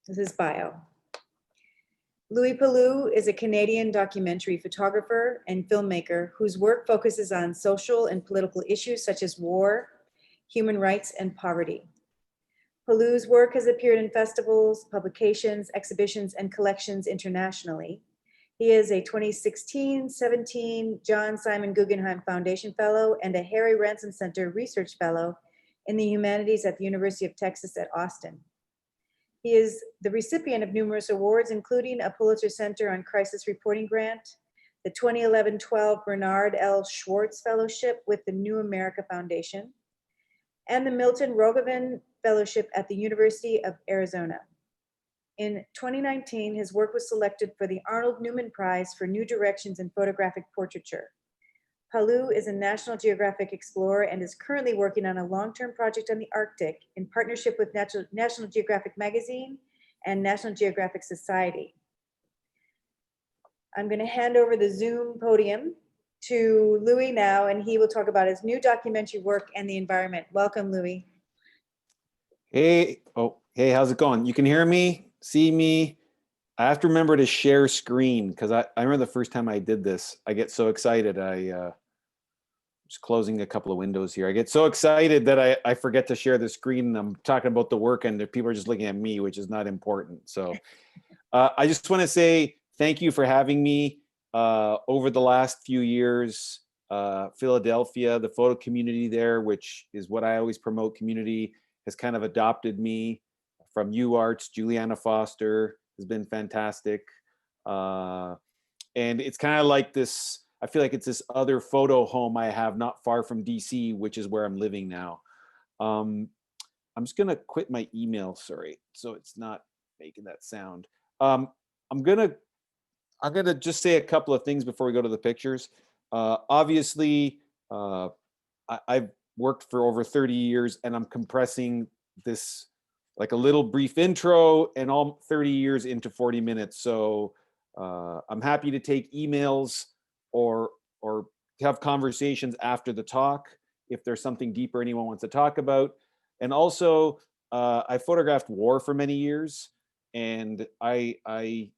This is bio. Louie Palu is a Canadian documentary photographer and filmmaker whose work focuses on social and political issues such as war, human rights, and poverty. Palu's work has appeared in festivals, publications, exhibitions, and collections internationally. He is a 2016-17 John Simon Guggenheim Foundation Fellow and a Harry Ransom Center Research Fellow in the Humanities at the University of Texas at Austin. He is the recipient of numerous awards, including a Pulitzer Center on Crisis Reporting Grant, the 2011-12 Bernard L Schwartz Fellowship with the New America Foundation, and the Milton Rogovin Fellowship at the University of Arizona. In 2019, his work was selected for the Arnold Newman Prize for New Directions in Photographic Portraiture. Palu is a National Geographic Explorer and is currently working on a long-term project on the Arctic in partnership with National Geographic Magazine and National Geographic Society. I'm going to hand over the Zoom podium to Louie now, and he will talk about his new documentary work and the environment. Welcome, Louie. Hey, hey, how's it going? You can hear me, see me. I have to remember to share screen because I remember the first time I did this, I get so excited. Just closing a couple of windows here. I get so excited that I forget to share the screen, and I'm talking about the work and the people are just looking at me, which is not important. So I just want to say thank you for having me. Over the last few years, Philadelphia, the photo community there, which is what I always promote, community, has kind of adopted me. From UArts, Julianna Foster has been fantastic. And it's kind of like this, I feel like it's this other photo home I have not far from DC, which is where I'm living now. I'm just gonna quit my email, sorry, so it's not making that sound. I'm gonna just say a couple of things before we go to the pictures. Obviously, I've worked for over 30 years and I'm compressing this like a little brief intro and all 30 years into 40 minutes. So I'm happy to take emails or have conversations after the talk if there's something deeper anyone wants to talk about. And also, I photographed war for many years, and I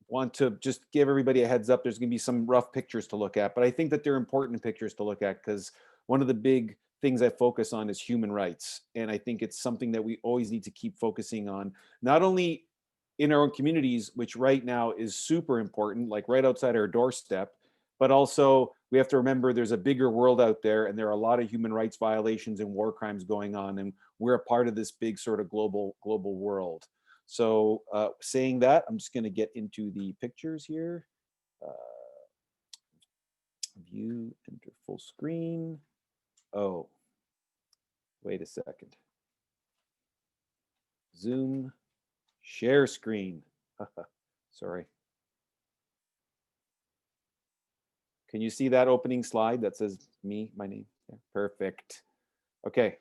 want to just give everybody a heads up. There's going to be some rough pictures to look at, but I think that they're important pictures to look at because one of the big things I focus on is human rights. And I think it's something that we always need to keep focusing on, not only in our own communities, which right now is super important, like right outside our doorstep, but also we have to remember there's a bigger world out there and there are a lot of human rights violations and war crimes going on. And we're a part of this big sort of global world. So saying that, I'm just going to get into the pictures here. View, enter full screen. Oh, wait a second. Zoom, share screen. Sorry. Can you see that opening slide that says me, my name? Yeah, perfect. Okay.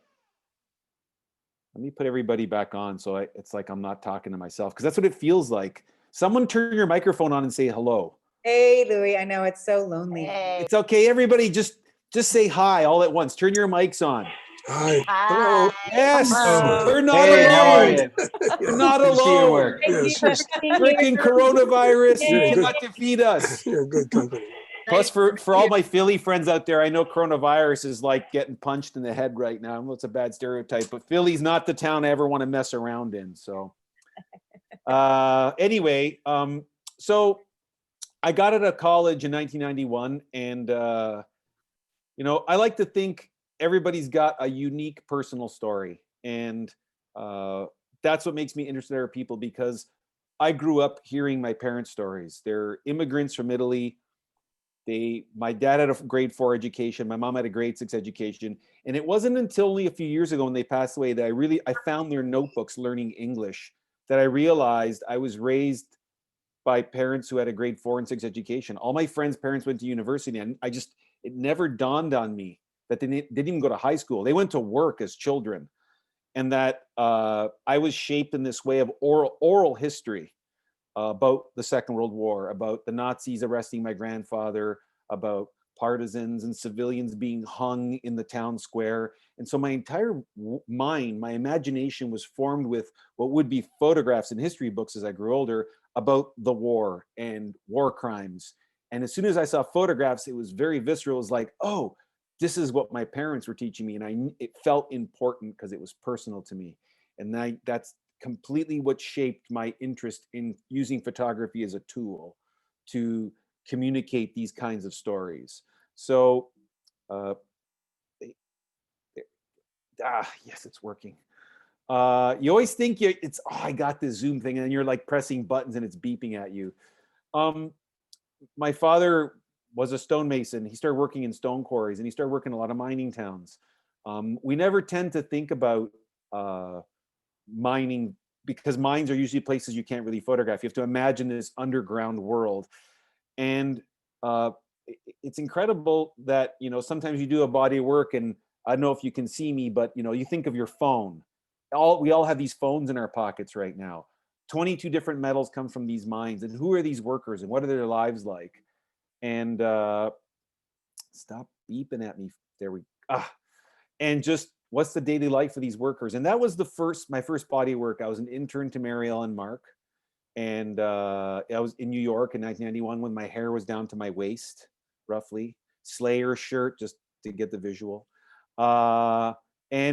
Let me put everybody back on so it's like I'm not talking to myself, because that's what it feels like. Someone turn your microphone on and say hello. Hey, Louie, I know it's so lonely. Hey. It's okay, everybody, just say hi all at once. Turn your mics on. Hi. Hello. Yes, Hello. we're not Hey, alone. how are you? We're not Good to see your alone. work. Yes, yes. Freaking coronavirus, you Yeah, cannot defeat us. You're a good company. Plus, for all my Philly friends out there, I know coronavirus is like getting punched in the head right now. I know it's a bad stereotype, but Philly's not the town I ever want to mess around in. So anyway, so I got out of college in 1991, and you know, I like to think everybody's got a unique personal story, and that's what makes me interested in other people, because I grew up hearing my parents' stories. They're immigrants from Italy. My dad had a grade 4 education. My mom had a grade 6 education. And it wasn't until only a few years ago when they passed away that I found their notebooks learning English, that I realized I was raised by parents who had a grade 4 and 6 education. All my friends' parents went to university, and it never dawned on me that they didn't even go to high school. They went to work as children. And that I was shaped in this way of oral history about the Second World War, about the Nazis arresting my grandfather, about partisans and civilians being hung in the town square. And so my entire mind, my imagination was formed with what would be photographs and history books as I grew older about the war and war crimes. And as soon as I saw photographs, it was very visceral. It was like, oh, this is what my parents were teaching me. And it felt important because it was personal to me. And that's completely what shaped my interest in using photography as a tool to communicate these kinds of stories. So, yes, it's working. You always think it's, oh, I got this Zoom thing, and then you're like pressing buttons and it's beeping at you. My father was a stonemason. He started working in stone quarries, and he started working in a lot of mining towns. We never tend to think about mining because mines are usually places you can't really photograph. You have to imagine this underground world. And it's incredible that, sometimes you do a body of work, and I don't know if you can see me, but you think of your phone. We all have these phones in our pockets right now. 22 different metals come from these mines, and who are these workers and what are their lives like? And stop beeping at me. There we and just what's the daily life of these workers? And that was my first body of work. I was an intern to Mary Ellen Mark. And I was in New York in 1991 when my hair was down to my waist, roughly. Slayer shirt, just to get the visual. And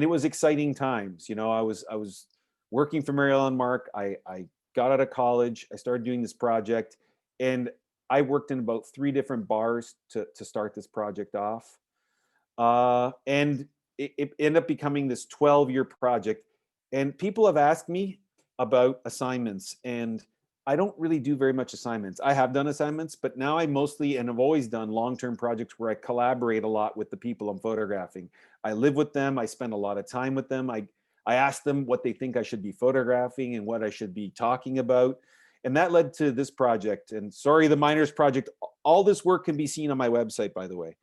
it was exciting times. I was working for Mary Ellen Mark. I got out of college. I started doing this project, and I worked in about 3 different bars to start this project off. And it ended up becoming this 12-year project. And people have asked me about assignments, and I don't really do very much assignments. I have done assignments, but now I mostly, and I've always done long-term projects where I collaborate a lot with the people I'm photographing. I live with them. I spend a lot of time with them. I ask them what they think I should be photographing and what I should be talking about. And that led to this project. And sorry, the Miners Project, all this work can be seen on my website, by the way.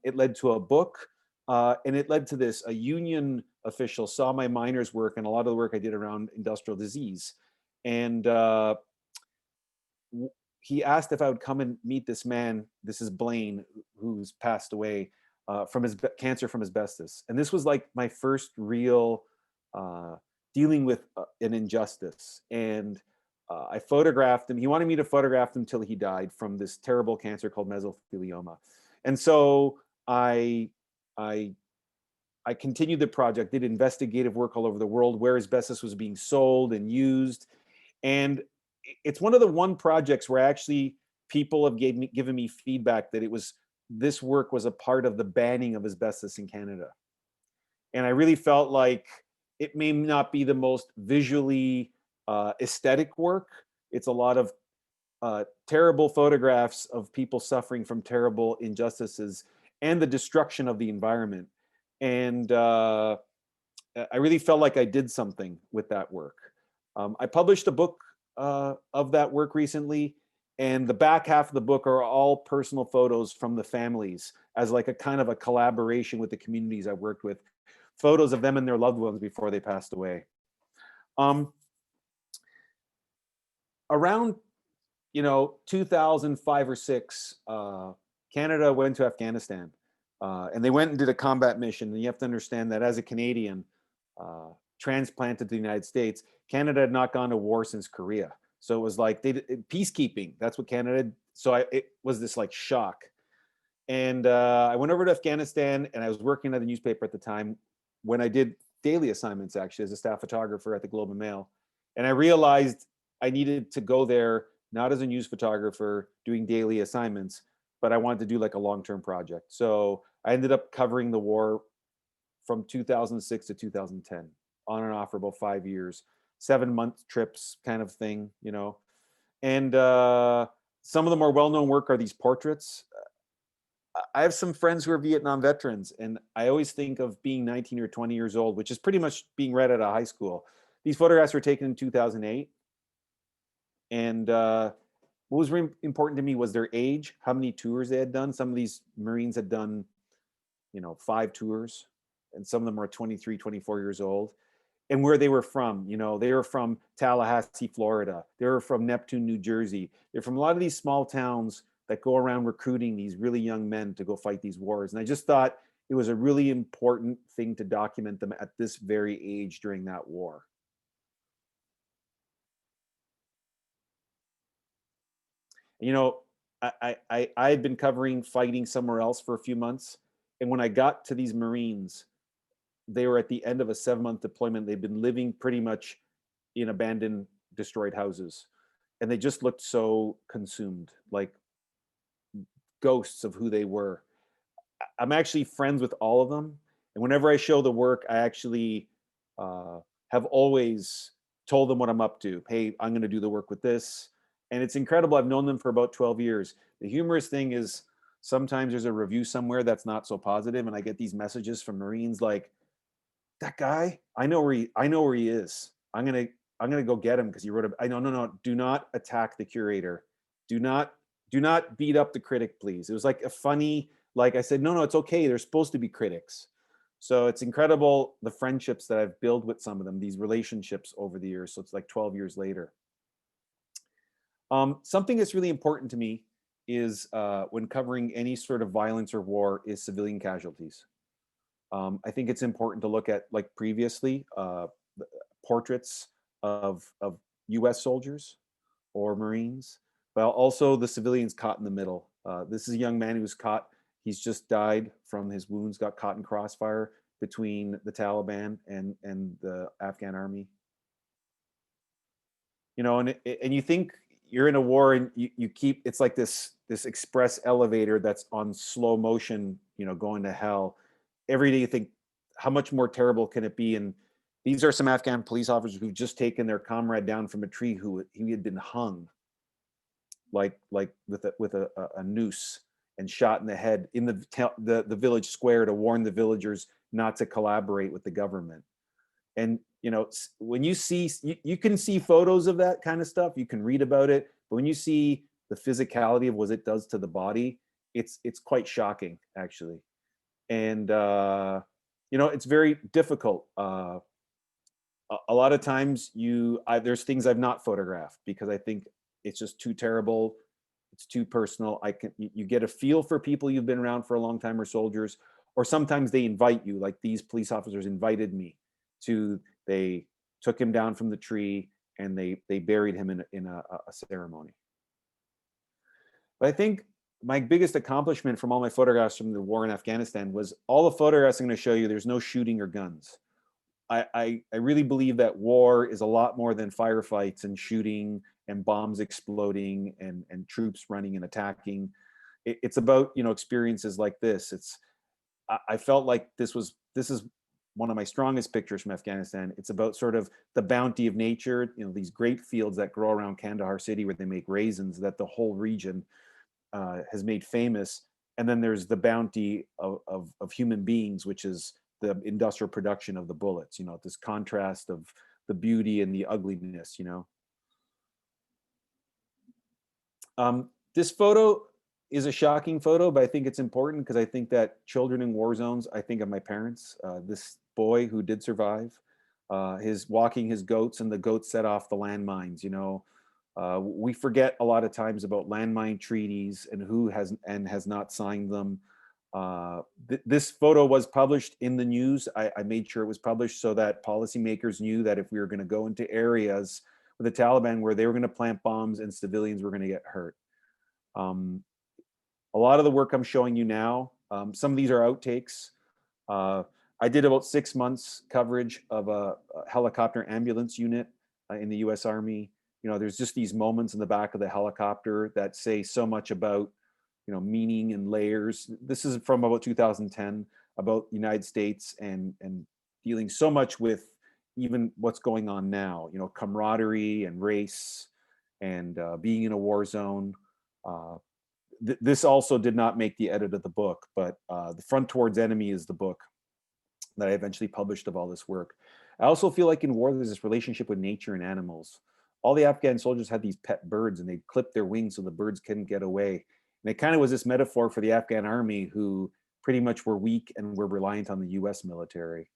It led to a book, and it led to this. A union official saw my miners' work and a lot of the work I did around industrial disease. And he asked if I would come and meet this man. This is Blaine, who's passed away from his cancer from asbestos. And this was like my first real dealing with an injustice. And I photographed him. He wanted me to photograph him till he died from this terrible cancer called mesothelioma. And so I continued the project, did investigative work all over the world where asbestos was being sold and used. And it's one of the projects where actually people have given me feedback that this work was a part of the banning of asbestos in Canada. And I really felt like it may not be the most visually aesthetic work. It's a lot of terrible photographs of people suffering from terrible injustices and the destruction of the environment. And I really felt like I did something with that work. I published a book of that work recently, and the back half of the book are all personal photos from the families as like a kind of a collaboration with the communities I worked with, photos of them and their loved ones before they passed away. Around 2005 or 6, Canada went to Afghanistan, and they went and did a combat mission. And you have to understand that as a Canadian transplanted to the United States, Canada had not gone to war since Korea. So it was like peacekeeping. That's what Canada did. So it was this like shock. And I went over to Afghanistan, and I was working at the newspaper at the time when I did daily assignments, actually, as a staff photographer at the Globe and Mail. And I realized I needed to go there, not as a news photographer doing daily assignments, but I wanted to do like a long-term project. So I ended up covering the war from 2006 to 2010, on and off for about 5 years, 7-month trips kind of thing, And some of the more well-known work are these portraits. I have some friends who are Vietnam veterans, and I always think of being 19 or 20 years old, which is pretty much being read out of high school. These photographs were taken in 2008. And what was really important to me was their age, how many tours they had done. Some of these Marines had done, 5 tours, and some of them were 23, 24 years old. And where they were from, they were from Tallahassee, Florida. They were from Neptune, New Jersey. They're from a lot of these small towns that go around recruiting these really young men to go fight these wars. And I just thought it was a really important thing to document them at this very age during that war. You know, I had been covering fighting somewhere else for a few months. And when I got to these Marines, they were at the end of a 7-month deployment. They'd been living pretty much in abandoned, destroyed houses. And they just looked so consumed, like ghosts of who they were. I'm actually friends with all of them. And whenever I show the work, I actually have always told them what I'm up to. Hey, I'm going to do the work with this. And it's incredible. I've known them for about 12 years. The humorous thing is sometimes there's a review somewhere that's not so positive, and I get these messages from Marines like, that guy, I know where he is. I'm gonna go get him because he wrote a. I no. Do not attack the curator. Do not beat up the critic, please. It was like a funny, like I said, no, it's okay. They're supposed to be critics. So it's incredible the friendships that I've built with some of them, these relationships over the years. So it's like 12 years later. Something that's really important to me is when covering any sort of violence or war is civilian casualties. I think it's important to look at, like previously, portraits of US soldiers or Marines, but also the civilians caught in the middle. This is a young man who was caught, he's just died from his wounds, got caught in crossfire between the Taliban and the Afghan army. You know, and you think you're in a war and you keep, it's like this express elevator that's on slow motion, you know, going to hell. Every day you think, how much more terrible can it be? And these are some Afghan police officers who've just taken their comrade down from a tree who he had been hung, like with a noose, and shot in the head in the village square to warn the villagers not to collaborate with the government. And you know, when you see, you can see photos of that kind of stuff, you can read about it, but when you see the physicality of what it does to the body, it's quite shocking, actually. And you know, it's very difficult. A lot of times there's things I've not photographed because I think it's just too terrible, it's too personal. You get a feel for people you've been around for a long time, or soldiers, or sometimes they invite you, like these police officers invited me to, they took him down from the tree and they buried him in a ceremony. But I think my biggest accomplishment from all my photographs from the war in Afghanistan was all the photographs I'm going to show you, there's no shooting or guns. I really believe that war is a lot more than firefights and shooting and bombs exploding and troops running and attacking. It's about, you know, experiences like this. I felt like this is one of my strongest pictures from Afghanistan. It's about sort of the bounty of nature, you know, these grape fields that grow around Kandahar city where they make raisins that the whole region has made famous. And then there's the bounty of human beings, which is the industrial production of the bullets, you know, this contrast of the beauty and the ugliness, you know. This photo is a shocking photo, but I think it's important because I think that children in war zones, I think of my parents, this boy who did survive, his walking his goats, and the goats set off the landmines, you know. We forget a lot of times about landmine treaties and who has not signed them. This photo was published in the news. I made sure it was published so that policymakers knew that if we were going to go into areas with the Taliban where they were going to plant bombs and civilians were going to get hurt. A lot of the work I'm showing you now, some of these are outtakes. I did about 6 months coverage of a helicopter ambulance unit in the US Army. You know, there's just these moments in the back of the helicopter that say so much about, you know, meaning and layers. This is from about 2010, about the United States and dealing so much with even what's going on now, you know, camaraderie and race and being in a war zone. This also did not make the edit of the book, but The Front Towards Enemy is the book that I eventually published of all this work. I also feel like in war, there's this relationship with nature and animals. All the Afghan soldiers had these pet birds and they'd clip their wings so the birds couldn't get away. And it kind of was this metaphor for the Afghan army who pretty much were weak and were reliant on the US military.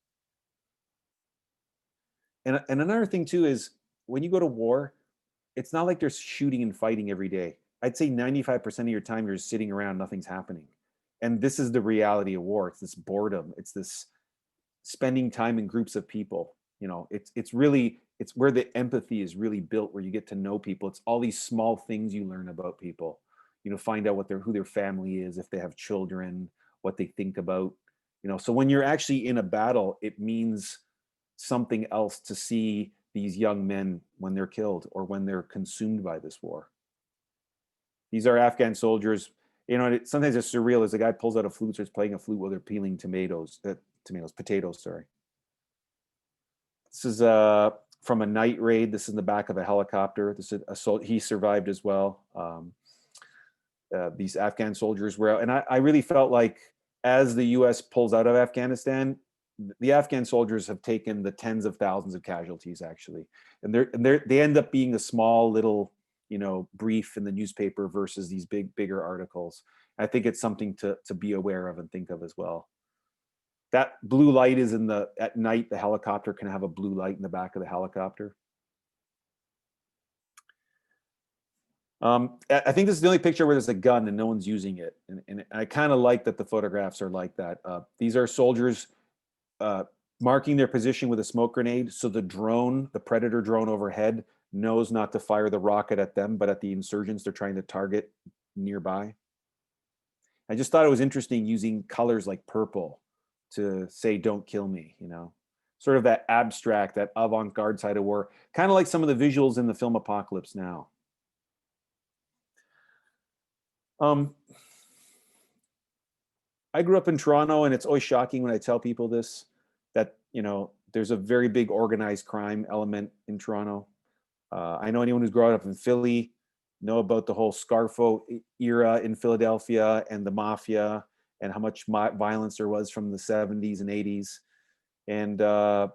And another thing too is when you go to war, it's not like there's shooting and fighting every day. I'd say 95% of your time you're sitting around, nothing's happening. And this is the reality of war. It's this boredom. It's this spending time in groups of people. You know, it's really, it's where the empathy is really built, where you get to know people. It's all these small things you learn about people. You know, find out who their family is, if they have children, what they think about. You know, so when you're actually in a battle, it means something else to see these young men when they're killed or when they're consumed by this war. These are Afghan soldiers. You know, sometimes it's surreal as a guy pulls out a flute, starts playing a flute while they're peeling potatoes, sorry. This is from a night raid. This is in the back of a helicopter. This is he survived as well. These Afghan soldiers were out. And I really felt like as the US pulls out of Afghanistan, the Afghan soldiers have taken the tens of thousands of casualties actually. And they end up being a small little, you know, brief in the newspaper versus these bigger articles. I think it's something to be aware of and think of as well. That blue light is at night, the helicopter can have a blue light in the back of the helicopter. I think this is the only picture where there's a gun and no one's using it. And I kind of like that the photographs are like that. These are soldiers marking their position with a smoke grenade. So the drone, the Predator drone overhead, knows not to fire the rocket at them, but at the insurgents they're trying to target nearby. I just thought it was interesting using colors like purple to say, don't kill me, you know, sort of that abstract, that avant-garde side of war, kind of like some of the visuals in the film Apocalypse Now. I grew up in Toronto, and it's always shocking when I tell people this, that, you know, there's a very big organized crime element in Toronto. I know anyone who's grown up in Philly know about the whole Scarfo era in Philadelphia and the mafia and how much violence there was from the 70s and 80s. And I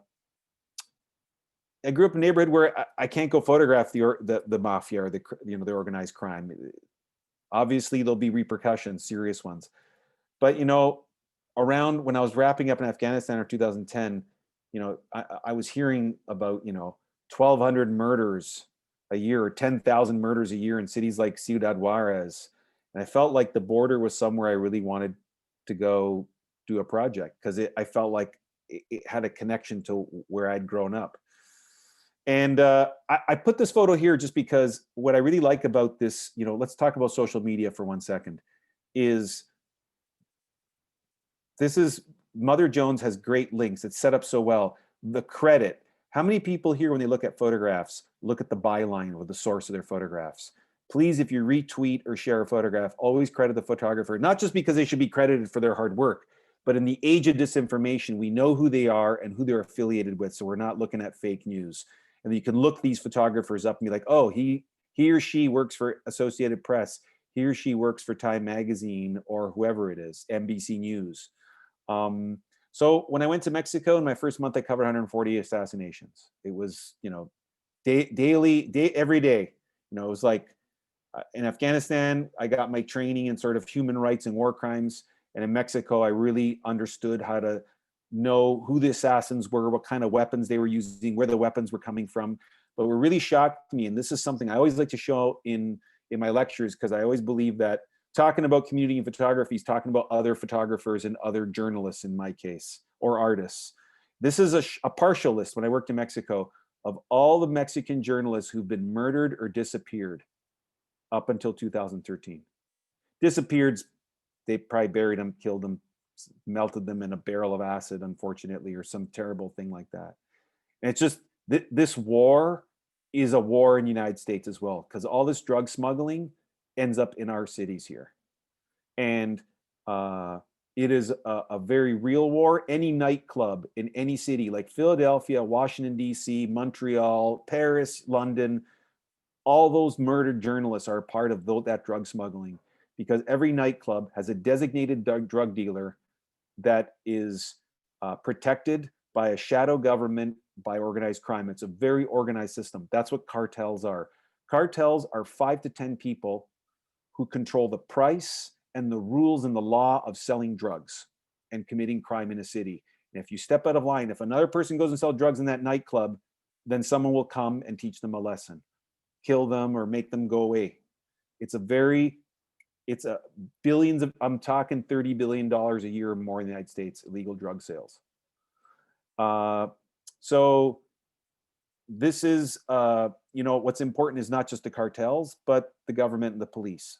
grew up in a neighborhood where I can't go photograph the mafia or the organized crime. Obviously, there'll be repercussions, serious ones. But, you know, around when I was wrapping up in Afghanistan in 2010, you know, I was hearing about, you know, 1,200 murders a year or 10,000 murders a year in cities like Ciudad Juarez. And I felt like the border was somewhere I really wanted to go do a project because I felt like it had a connection to where I'd grown up. And I put this photo here just because what I really like about this, you know, let's talk about social media for 1 second, is this is Mother Jones has great links. It's set up so well. The credit. How many people here, when they look at photographs, look at the byline or the source of their photographs? Please, if you retweet or share a photograph, always credit the photographer, not just because they should be credited for their hard work, but in the age of disinformation, we know who they are and who they're affiliated with, so we're not looking at fake news. And you can look these photographers up and be like, oh, he or she works for Associated Press. He or she works for Time Magazine or whoever it is, NBC News. So when I went to Mexico in my first month, I covered 140 assassinations. It was, you know, every day. You know, it was like in Afghanistan, I got my training in sort of human rights and war crimes. And in Mexico, I really understood how to know who the assassins were, what kind of weapons they were using, where the weapons were coming from. But what really shocked me, and this is something I always like to show in my lectures, because I always believe that talking about community and photography is talking about other photographers and other journalists in my case, or artists. This is a partial list when I worked in Mexico of all the Mexican journalists who've been murdered or disappeared up until 2013. Disappeared, they probably buried them, killed them, melted them in a barrel of acid, unfortunately, or some terrible thing like that. And it's just, this war is a war in the United States as well, because all this drug smuggling ends up in our cities here. And it is a very real war. Any nightclub in any city like Philadelphia, Washington, D.C., Montreal, Paris, London, all those murdered journalists are a part of that drug smuggling, because every nightclub has a designated drug dealer that is protected by a shadow government, by organized crime. It's a very organized system. That's what cartels are. Cartels are 5 to 10 people who control the price and the rules and the law of selling drugs and committing crime in a city. And if you step out of line, if another person goes and sells drugs in that nightclub, then someone will come and teach them a lesson, kill them or make them go away. It's a billions of, I'm talking $30 billion a year or more in the United States, illegal drug sales. So this is, what's important is not just the cartels, but the government and the police.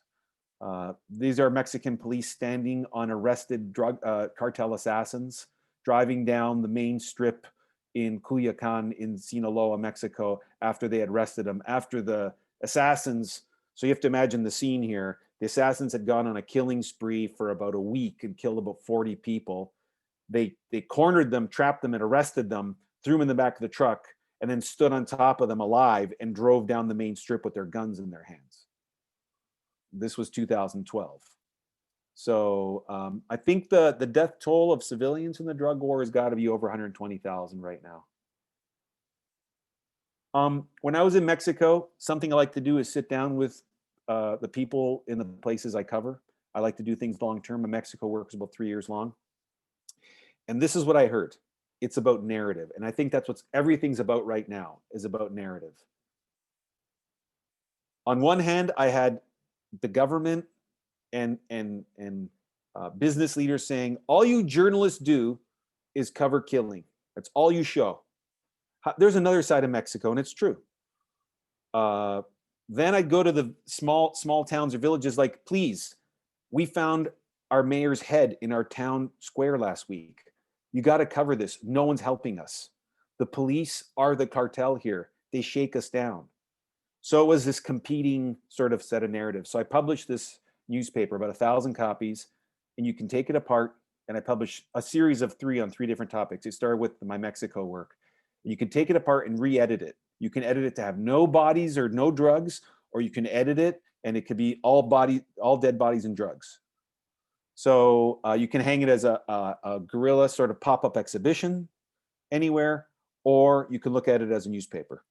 These are Mexican police standing on arrested drug cartel assassins, driving down the main strip in Culiacan in Sinaloa, Mexico, after they had arrested them. After the assassins, so you have to imagine the scene here. The assassins had gone on a killing spree for about a week and killed about 40 people. They cornered them, trapped them, and arrested them, threw them in the back of the truck, and then stood on top of them alive and drove down the main strip with their guns in their hands. This was 2012. So I think the death toll of civilians in the drug war has got to be over 120,000 right now. When I was in Mexico, something I like to do is sit down with the people in the places I cover. I like to do things long term. My Mexico work is about 3 years long. And this is what I heard. It's about narrative. And I think that's what everything's about right now, is about narrative. On one hand, I had the government and business leaders saying, all you journalists do is cover killing. That's all you show. There's another side of Mexico, and it's true. Then I'd go to the small towns or villages like, please, we found our mayor's head in our town square last week. You got to cover this. No one's helping us. The police are the cartel here. They shake us down. So it was this competing sort of set of narratives. So I published this newspaper, about 1,000 copies, and you can take it apart. And I published a series of 3 on 3 different topics. It started with my Mexico work. You can take it apart and re-edit it. You can edit it to have no bodies or no drugs, or you can edit it and it could be all dead bodies and drugs. So you can hang it as a guerrilla sort of pop-up exhibition anywhere, or you can look at it as a newspaper.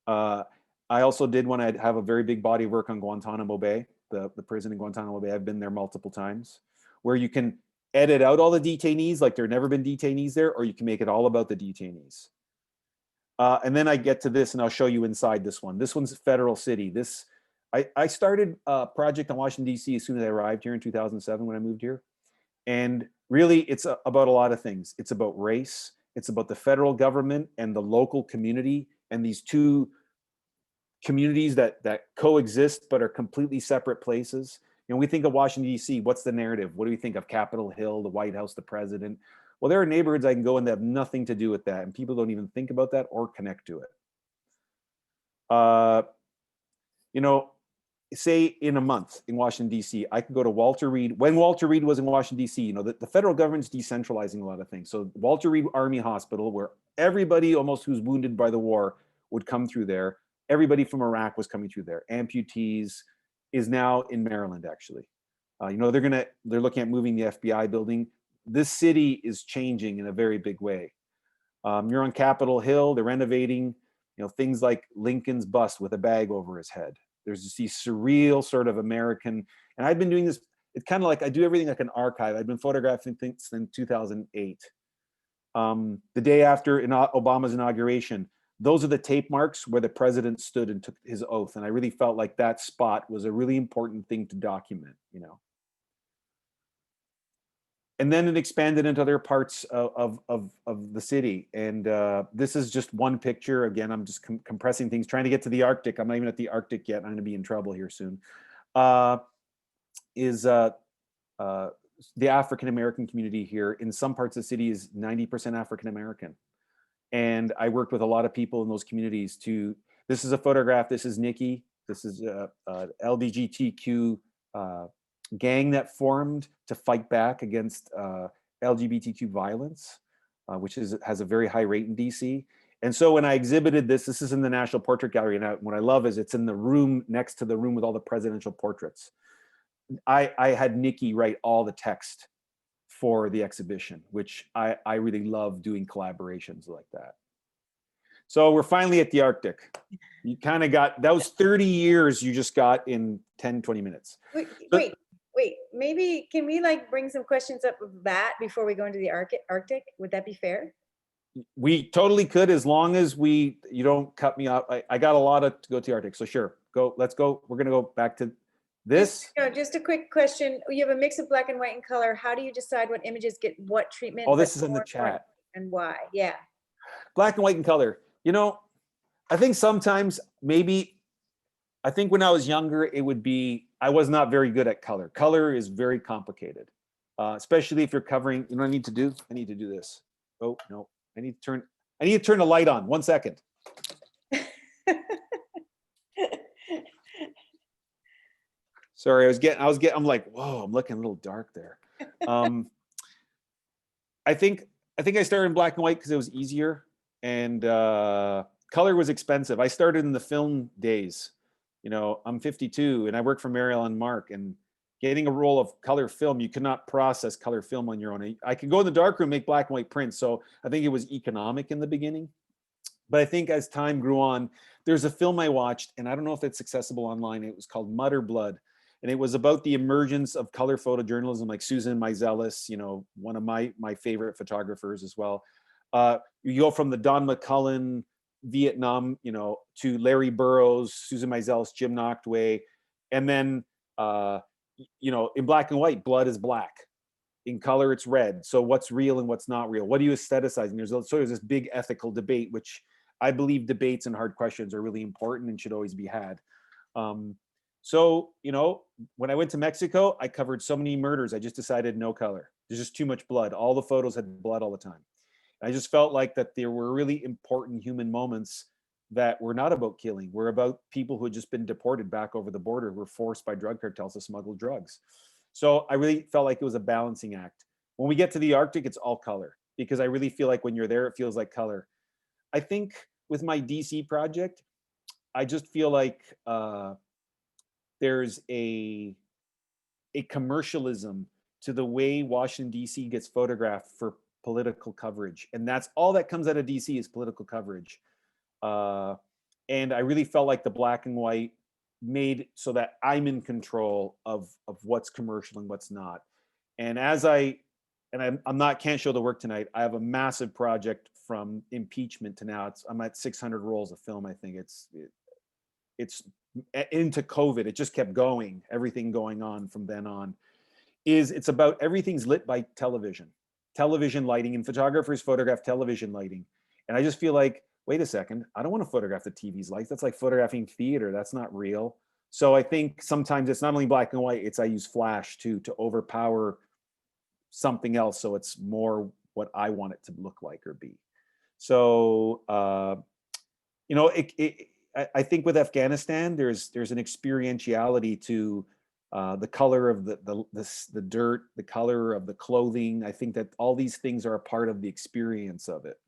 I also did when I have a very big body of work on Guantanamo Bay, the prison in Guantanamo Bay. I've been there multiple times, where you can edit out all the detainees like there never been detainees there, or you can make it all about the detainees. And then I get to this, and I'll show you inside this one. This one's Federal City. I started a project on Washington, D.C. as soon as I arrived here in 2007 when I moved here. And really, it's about a lot of things. It's about race. It's about the federal government and the local community, and these two communities that coexist but are completely separate places. You know, we think of Washington, D.C. What's the narrative? What do we think of? Capitol Hill, the White House, the president? Well, there are neighborhoods I can go in that have nothing to do with that, and people don't even think about that or connect to it. Say in a month in Washington, D.C., I could go to Walter Reed. When Walter Reed was in Washington, D.C., the federal government's decentralizing a lot of things. So Walter Reed Army Hospital, where everybody almost who's wounded by the war would come through there. Everybody from Iraq was coming through there. Amputees is now in Maryland, actually. They're looking at moving the FBI building. This city is changing in a very big way. You're on Capitol Hill. They're renovating, things like Lincoln's bust with a bag over his head. There's just these surreal sort of American, and I've been doing this. It's kind of like I do everything like an archive. I've been photographing things since 2008. The day after Obama's inauguration, those are the tape marks where the president stood and took his oath. And I really felt like that spot was a really important thing to document, And then it expanded into other parts of the city. And this is just one picture. Again, I'm just compressing things, trying to get to the Arctic. I'm not even at the Arctic yet. I'm going to be in trouble here soon. The African-American community here in some parts of the city is 90% African-American. And I worked with a lot of people in those communities this is a photograph. This is Nikki. This is LGBTQ gang that formed to fight back against LGBTQ violence, which has a very high rate in DC. And so when I exhibited this is in the National Portrait Gallery. And what I love is it's in the room next to the room with all the presidential portraits. I had Nikki write all the text for the exhibition, which I really love doing collaborations like that. So we're finally at the Arctic. You kind of got, that was 30 years you just got in 10, 20 minutes. Wait, maybe can we bring some questions up of that before we go into the Arctic? Would that be fair? We totally could, as long as you don't cut me off. I got a lot to go to the Arctic, so sure, let's go. We're gonna go back to This, No, just a quick question. You have a mix of black and white and color. How do you decide what images get what treatment? oh, but this is in the more important, chat. and why? Yeah. Black and white and color. You know, I think sometimes maybe, I think when I was younger, it would be, I was not very good at color. Color is very complicated, especially if you're covering, you know what I need to do? I need to do this. Oh, no, I need to turn the light on. 1 second. Sorry, I'm like, whoa, I'm looking a little dark there. I think I started in black and white because it was easier, and color was expensive. I started in the film days. You know, I'm 52 and I work for Mariel and Mark, and getting a roll of color film, you could not process color film on your own. I could go in the darkroom, make black and white prints. So I think it was economic in the beginning. But I think as time grew on, there's a film I watched, and I don't know if it's accessible online. It was called Mud or Blood. And it was about the emergence of color photojournalism, like Susan Meiselas, you know, one of my favorite photographers as well. You go from the Don McCullen, Vietnam, you know, to Larry Burroughs, Susan Meiselas, Jim Noctway, and then, you know, in black and white, blood is black. In color, it's red. So what's real and what's not real? What are you aestheticizing? There's this big ethical debate, which I believe debates and hard questions are really important and should always be had. So, you know, when I went to Mexico, I covered so many murders. I just decided no color. There's just too much blood. All the photos had blood all the time. I just felt like that there were really important human moments that were not about killing. Were about people who had just been deported back over the border, were forced by drug cartels to smuggle drugs. So I really felt like it was a balancing act. When we get to the Arctic, it's all color, because I really feel like when you're there, it feels like color. I think with my DC project, I just feel like there's a commercialism to the way Washington D.C. gets photographed for political coverage, and that's all that comes out of D.C. is political coverage. And I really felt like the black and white made so that I'm in control of what's commercial and what's not. And I'm not, can't show the work tonight. I have a massive project from impeachment to now. I'm at 600 rolls of film. I think it's into COVID. It just kept going. Everything going on from then on it's about everything's lit by television lighting, and photographers photograph television lighting. And I just feel like, wait a second, I don't want to photograph the TV's lights. That's like photographing theater. That's not real. So I think sometimes it's not only black and white, I use flash too, to overpower something else. So it's more what I want it to look like or be. So, you know, I think with Afghanistan, there's an experientiality to the color of the dirt, the color of the clothing. I think that all these things are a part of the experience of it.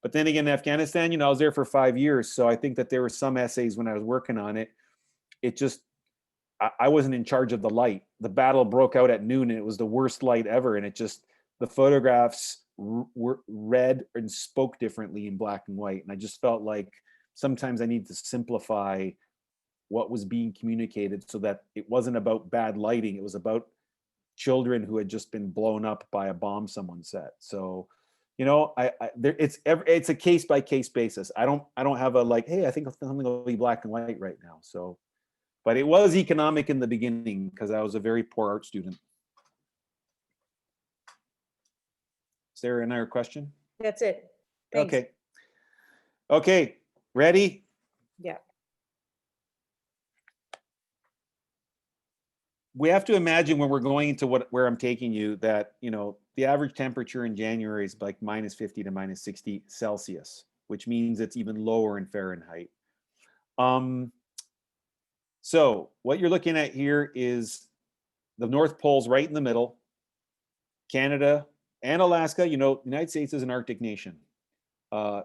But then again, Afghanistan, you know, I was there for 5 years. So I think that there were some essays when I was working on it. It just, I wasn't in charge of the light. The battle broke out at noon and it was the worst light ever. And it just, the photographs were read and spoke differently in black and white. And I just felt like sometimes I need to simplify what was being communicated so that it wasn't about bad lighting. It was about children who had just been blown up by a bomb someone set. So, you know, it's a case by case basis. I don't have a like, hey, I think something will be black and white right now. So, but it was economic in the beginning because I was a very poor art student. Is there another question? That's it. Thanks. Okay, ready? Yeah. We have to imagine when we're going into where I'm taking you that, you know, the average temperature in January is like -50 to -60 Celsius, which means it's even lower in Fahrenheit. So what you're looking at here is the North Pole's right in the middle, Canada and Alaska. You know, the United States is an Arctic nation.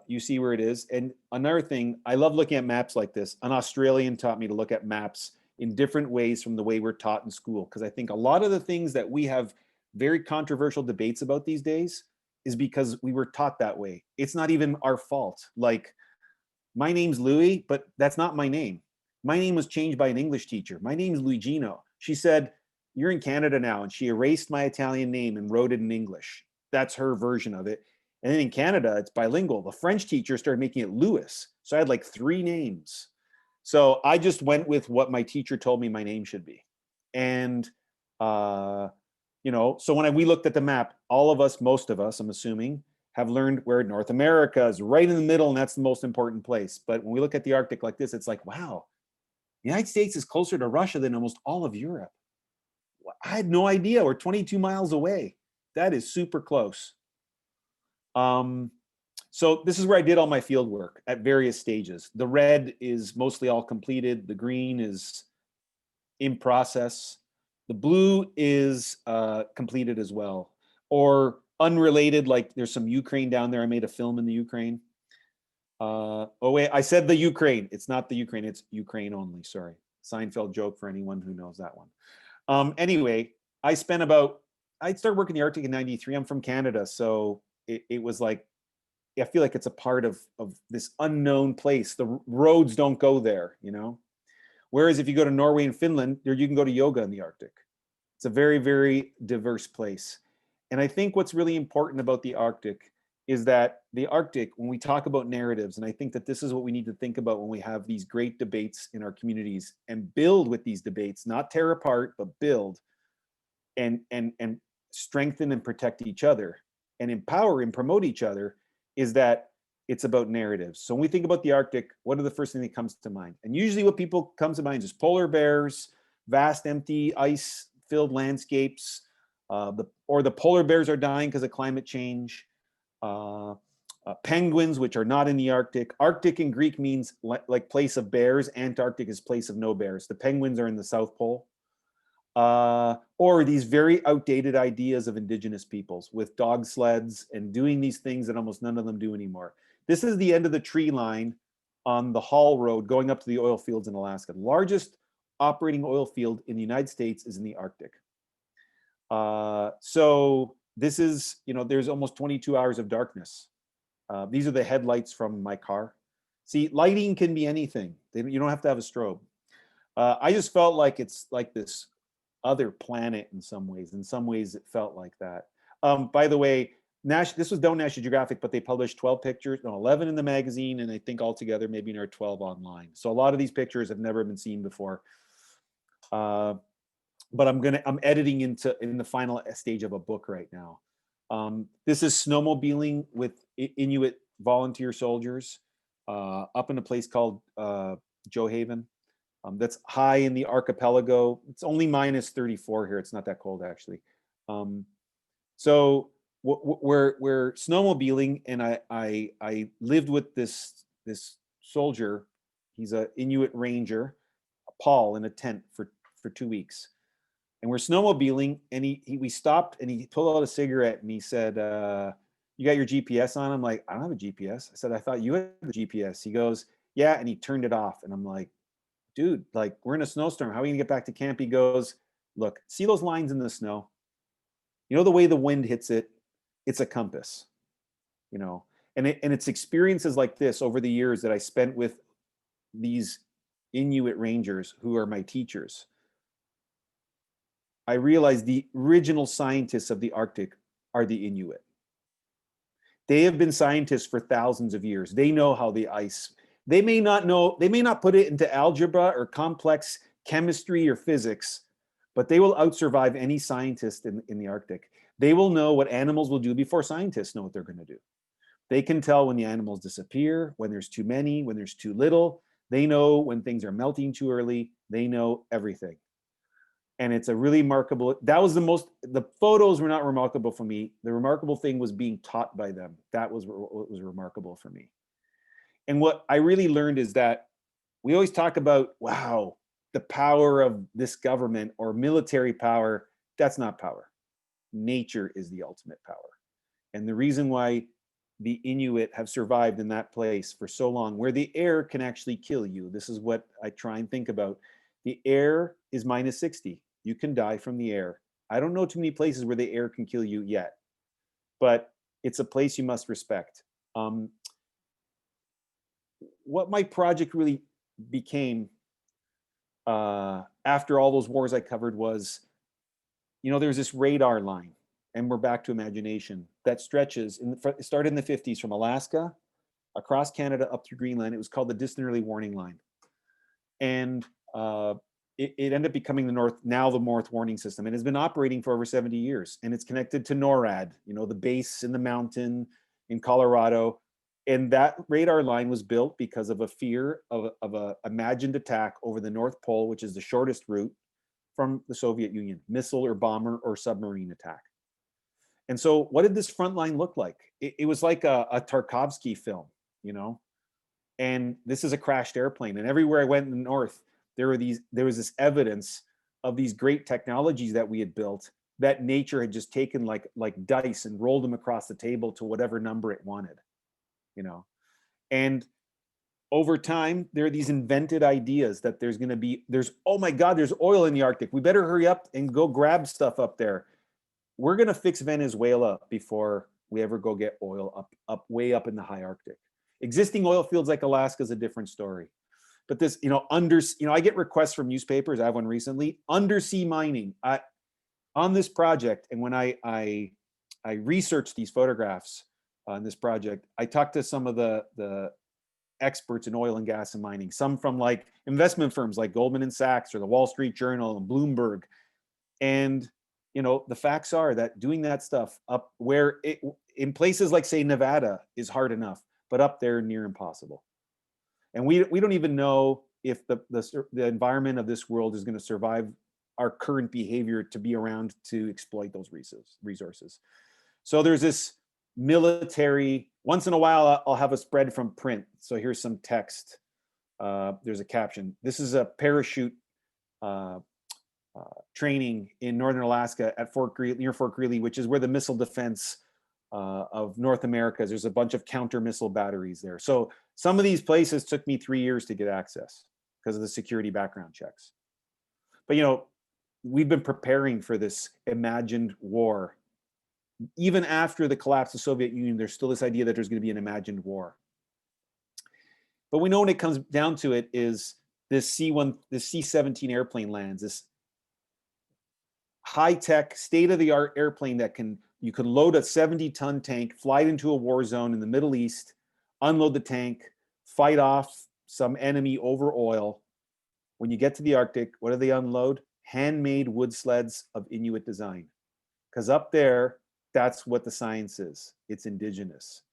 You see where it is. And another thing, I love looking at maps like this. An Australian taught me to look at maps in different ways from the way we're taught in school. Because I think a lot of the things that we have very controversial debates about these days is because we were taught that way. It's not even our fault. Like, my name's Louie, but that's not my name. My name was changed by an English teacher. My name's Luigino. She said, you're in Canada now. And she erased my Italian name and wrote it in English. That's her version of it. And then in Canada, it's bilingual. The French teacher started making it Louis. So I had like 3 names. So I just went with what my teacher told me my name should be. And, you know, so when we looked at the map, all of us, most of us, I'm assuming, have learned where North America is right in the middle, and that's the most important place. But when we look at the Arctic like this, it's like, wow, the United States is closer to Russia than almost all of Europe. I had no idea. We're 22 miles away. That is super close. So this is where I did all my field work at various stages. The red is mostly all completed. The green is in process. The blue is completed as well. Or unrelated, like there's some Ukraine down there. I made a film in the Ukraine. Oh wait, I said the Ukraine. It's not the Ukraine, it's Ukraine only, sorry. Seinfeld joke for anyone who knows that one. Anyway, I started working in the Arctic in 93. I'm from Canada, so it was like, I feel like it's a part of this unknown place. The roads don't go there, you know? Whereas if you go to Norway and Finland, you can go to yoga in the Arctic. It's a very, very diverse place. And I think what's really important about the Arctic is that the Arctic, when we talk about narratives, and I think that this is what we need to think about when we have these great debates in our communities and build with these debates, not tear apart, but build and strengthen and protect each other and empower and promote each other, is that it's about narratives. So when we think about the Arctic, what are the first thing that comes to mind? And usually what people comes to mind is polar bears, vast empty ice-filled landscapes, the polar bears are dying because of climate change, penguins, which are not in the Arctic. Arctic in Greek means like place of bears. Antarctic is place of no bears. The penguins are in the South Pole. Or these very outdated ideas of indigenous peoples with dog sleds and doing these things that almost none of them do anymore. This is the end of the tree line on the Hall Road going up to the oil fields in Alaska. The largest operating oil field in the United States is in the Arctic. So this is, you know, there's almost 22 hours of darkness. These are the headlights from my car. See, lighting can be anything. You don't have to have a strobe. I just felt like it's like this other planet in some ways. In some ways, it felt like that. By the way, this was done National Geographic, but they published 12 pictures, no, 11 in the magazine, and I think altogether maybe another 12 online. So a lot of these pictures have never been seen before. But I'm editing in the final stage of a book right now. This is snowmobiling with Inuit volunteer soldiers up in a place called Johaven. That's high in the archipelago. It's only minus 34 here. It's not that cold actually. So we're snowmobiling, and I lived with this soldier. He's an Inuit ranger, Paul, in a tent for 2 weeks. And we're snowmobiling, and we stopped, and he pulled out a cigarette, and he said, "You got your GPS on?" I'm like, "I don't have a GPS." I said, "I thought you had the GPS." He goes, "Yeah," and he turned it off, and I'm like, "Dude, like, we're in a snowstorm. How are we gonna get back to camp?" He goes, "Look, see those lines in the snow? You know the way the wind hits it? It's a compass, you know." And it's experiences like this over the years that I spent with these Inuit rangers who are my teachers. I realized the original scientists of the Arctic are the Inuit. They have been scientists for thousands of years. They know how the ice, they may not put it into algebra or complex chemistry or physics, but they will outsurvive any scientist in the Arctic. They will know what animals will do before scientists know what they're going to do. They can tell when the animals disappear, when there's too many, when there's too little. They know when things are melting too early. They know everything. And it's a really remarkable, the photos were not remarkable for me. The remarkable thing was being taught by them. That was what was remarkable for me. And what I really learned is that we always talk about, wow, the power of this government or military power. That's not power. Nature is the ultimate power. And the reason why the Inuit have survived in that place for so long, where the air can actually kill you. This is what I try and think about. The air is minus 60. You can die from the air. I don't know too many places where the air can kill you yet, but it's a place you must respect. What my project really became after all those wars I covered was, you know, there's this radar line, and we're back to imagination, that stretches, it started in the 50s from Alaska, across Canada, up through Greenland. It was called the Distant Early Warning Line. And it ended up becoming the North Warning System, and has been operating for over 70 years. And it's connected to NORAD, the base in the mountain in Colorado. And that radar line was built because of a fear of a imagined attack over the North Pole, which is the shortest route from the Soviet Union, missile or bomber or submarine attack. And so what did this front line look like? It was like a Tarkovsky film, and this is a crashed airplane. And everywhere I went in the North, there was this evidence of these great technologies that we had built that nature had just taken like dice and rolled them across the table to whatever number it wanted, And over time, there are these invented ideas that oh my God, there's oil in the Arctic. We better hurry up and go grab stuff up there. We're going to fix Venezuela before we ever go get oil way up in the high Arctic. Existing oil fields like Alaska is a different story. But this, I get requests from newspapers. I have one recently, undersea mining. On this project, and when I researched these photographs on this project, I talked to some of the experts in oil and gas and mining, some from like investment firms like Goldman Sachs or the Wall Street Journal and Bloomberg. And the facts are that doing that stuff up where in places like, say, Nevada is hard enough, but up there near impossible. And we don't even know if the environment of this world is going to survive our current behavior to be around to exploit those resources. So there's this military, once in a while I'll have a spread from print. So here's some text. There's a caption. This is a parachute training in northern Alaska at near Fort Greely, which is where the missile defense of North America is. There's a bunch of counter missile batteries there. So some of these places took me 3 years to get access because of the security background checks. But we've been preparing for this imagined war. Even after the collapse of the Soviet Union, there's still this idea that there's going to be an imagined war. But we know when it comes down to it is this C-17 airplane lands, this high-tech, state-of-the-art airplane that you can load a 70-ton tank, fly it into a war zone in the Middle East, unload the tank, fight off some enemy over oil. When you get to the Arctic, what do they unload? Handmade wood sleds of Inuit design. Because up there, that's what the science is. It's indigenous.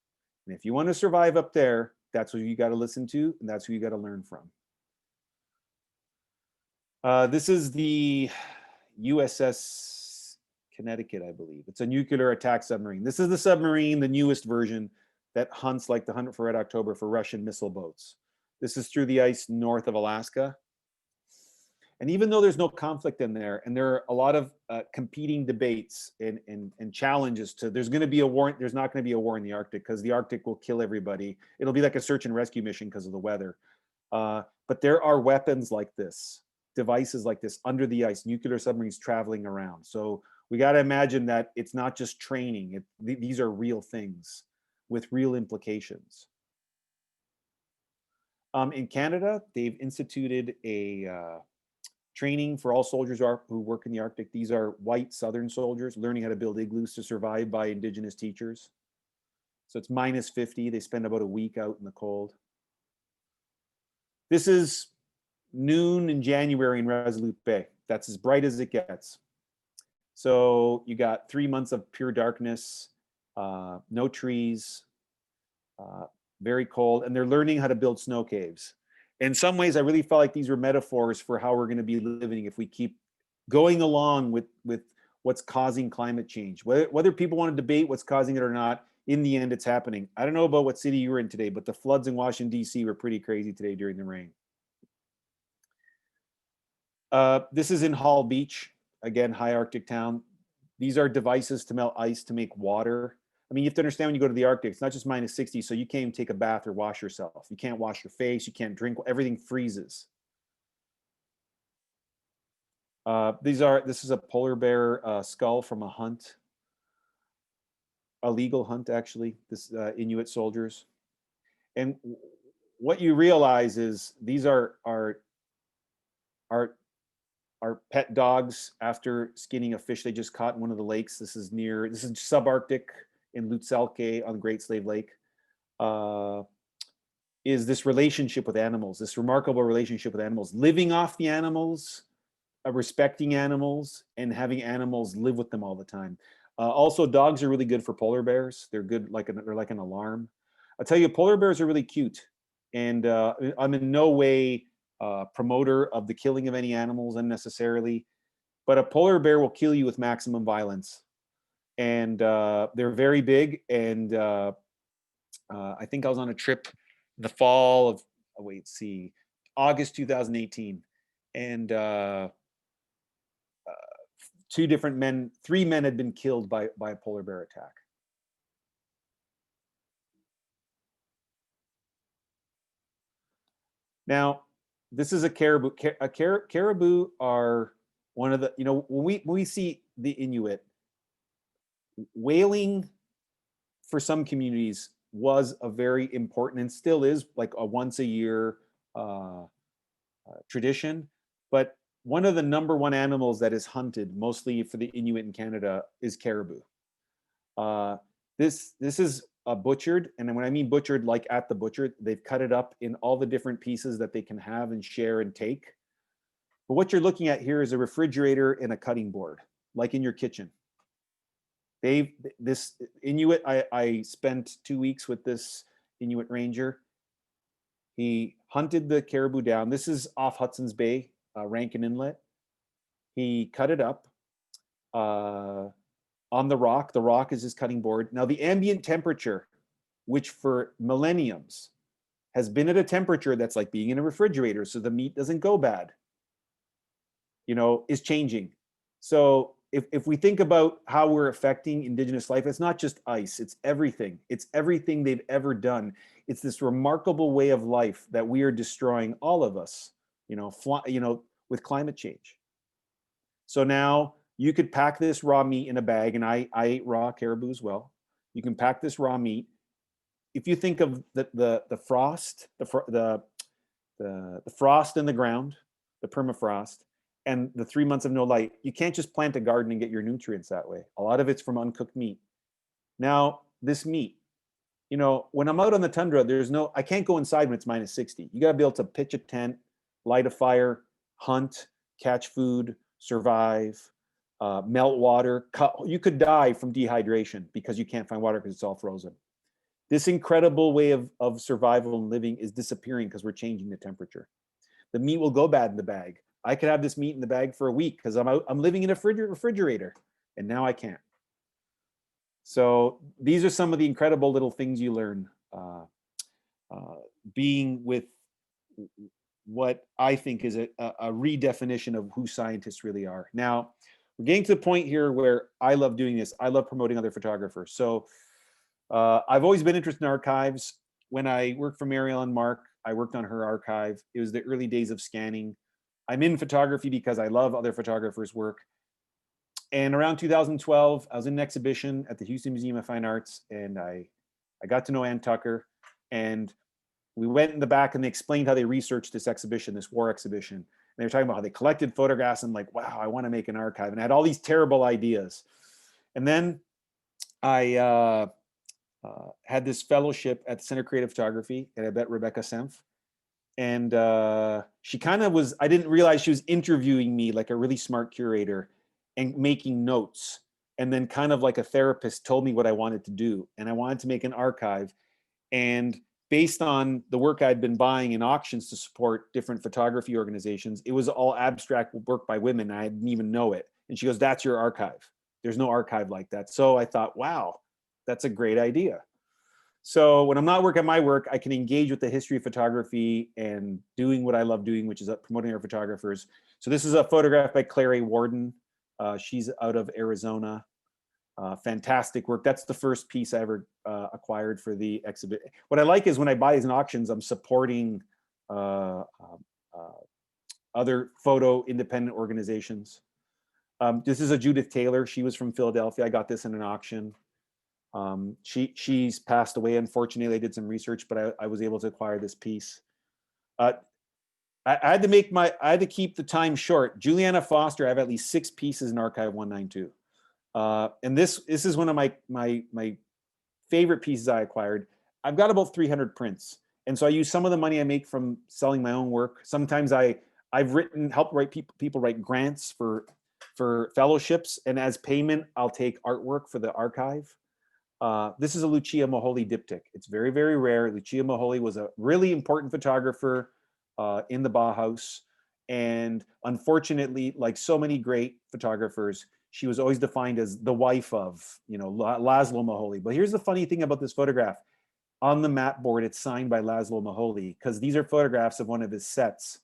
And if you want to survive up there, that's what you got to listen to, and that's who you got to learn from. This is the USS Connecticut, I believe. It's a nuclear attack submarine. This is the submarine, the newest version, that hunts like the Hunt for Red October for Russian missile boats. This is through the ice north of Alaska. And even though there's no conflict in there, and there are a lot of competing debates and challenges to, there's going to be a war, there's not going to be a war in the Arctic because the Arctic will kill everybody. It'll be like a search and rescue mission because of the weather. But there are weapons like this, devices like this under the ice, nuclear submarines traveling around. So we got to imagine that it's not just training. These are real things with real implications. In Canada, they've instituted a training for all soldiers who work in the Arctic. These are white Southern soldiers learning how to build igloos to survive by Indigenous teachers. So it's -50. They spend about a week out in the cold. This is noon in January in Resolute Bay. That's as bright as it gets. So you got 3 months of pure darkness, no trees, very cold, and they're learning how to build snow caves. In some ways, I really felt like these were metaphors for how we're going to be living if we keep going along with what's causing climate change. Whether people want to debate what's causing it or not, in the end, it's happening. I don't know about what city you were in today, but the floods in Washington, D.C. were pretty crazy today during the rain. This is in Hall Beach, again, high Arctic town. These are devices to melt ice to make water. I mean, you have to understand when you go to the Arctic, it's not just -60, so you can't even take a bath or wash yourself. You can't wash your face, you can't drink, everything freezes. This is a polar bear skull from a hunt, a legal hunt actually, this Inuit soldiers. And what you realize is these are pet dogs after skinning a fish they just caught in one of the lakes. This is subarctic in Lutselke on the Great Slave Lake, is this relationship with animals, this remarkable relationship with animals, living off the animals, respecting animals and having animals live with them all the time. Also, dogs are really good for polar bears. They're good, they're like an alarm. I'll tell you, polar bears are really cute. And I'm in no way promoter of the killing of any animals unnecessarily, but a polar bear will kill you with maximum violence. And they're very big. And I think I was on a trip the fall of, August 2018. And three men had been killed by a polar bear attack. Now, this is a caribou. Caribou are one of the, when we see the Inuit, whaling for some communities was a very important, and still is, like a once a year tradition. But one of the number one animals that is hunted mostly for the Inuit in Canada is caribou. This is butchered, and when I mean butchered, like at the butcher, they've cut it up in all the different pieces that they can have and share and take. But what you're looking at here is a refrigerator and a cutting board, like in your kitchen. This Inuit, I spent 2 weeks with this Inuit ranger. He hunted the caribou down. This is off Hudson's Bay, Rankin Inlet. He cut it up on the rock. The rock is his cutting board. Now, the ambient temperature, which for millenniums has been at a temperature that's like being in a refrigerator, so the meat doesn't go bad, is changing. So if we think about how we're affecting Indigenous life, it's not just ice, it's everything. It's everything they've ever done. It's this remarkable way of life that we are destroying, all of us, with climate change. So now you could pack this raw meat in a bag, and I ate raw caribou as well. You can pack this raw meat. If you think of the frost, the frost in the ground, the permafrost, and the 3 months of no light, you can't just plant a garden and get your nutrients that way. A lot of it's from uncooked meat. Now, this meat, when I'm out on the tundra, I can't go inside when it's minus 60. You got to be able to pitch a tent, light a fire, hunt, catch food, survive, melt water. You could die from dehydration because you can't find water because it's all frozen. This incredible way of survival and living is disappearing because we're changing the temperature. The meat will go bad in the bag. I could have this meat in the bag for a week because I'm living in a refrigerator, and now I can't. So these are some of the incredible little things you learn being with what I think is a redefinition of who scientists really are. Now, we're getting to the point here where I love doing this. I love promoting other photographers. So I've always been interested in archives. When I worked for Mary Ellen Mark, I worked on her archive. It was the early days of scanning. I'm in photography because I love other photographers' work. And around 2012, I was in an exhibition at the Houston Museum of Fine Arts, and I got to know Ann Tucker. And we went in the back, and they explained how they researched this exhibition, this war exhibition. And they were talking about how they collected photographs. I'm like, wow, I want to make an archive. And I had all these terrible ideas. And then I had this fellowship at the Center of Creative Photography, and I met Rebecca Senf. And she kind of was, I didn't realize she was interviewing me like a really smart curator and making notes. And then kind of like a therapist told me what I wanted to do. And I wanted to make an archive. And based on the work I'd been buying in auctions to support different photography organizations, it was all abstract work by women. I didn't even know it. And she goes, that's your archive. There's no archive like that. So I thought, wow, that's a great idea. So when I'm not working on my work, I can engage with the history of photography and doing what I love doing, which is promoting our photographers. So this is a photograph by Claire A. Warden. She's out of Arizona. Fantastic work. That's the first piece I ever acquired for the exhibit. What I like is when I buy these in auctions, I'm supporting other photo independent organizations. This is a Judith Taylor. She was from Philadelphia. I got this in an auction. She's passed away, unfortunately. I did some research, but I was able to acquire this piece. I had to keep the time short. Julianna Foster, I have at least 6 pieces in Archive 192. And this is one of my favorite pieces I acquired. I've got about 300 prints. And so I use some of the money I make from selling my own work. Sometimes I I've helped write people write grants for fellowships, and as payment, I'll take artwork for the archive. This is a Lucia Moholy diptych. It's very, very rare. Lucia Moholy was a really important photographer in the Bauhaus. And unfortunately, like so many great photographers, she was always defined as the wife of, Laszlo Moholy. But here's the funny thing about this photograph. On the map board, it's signed by Laszlo Moholy, because these are photographs of one of his sets.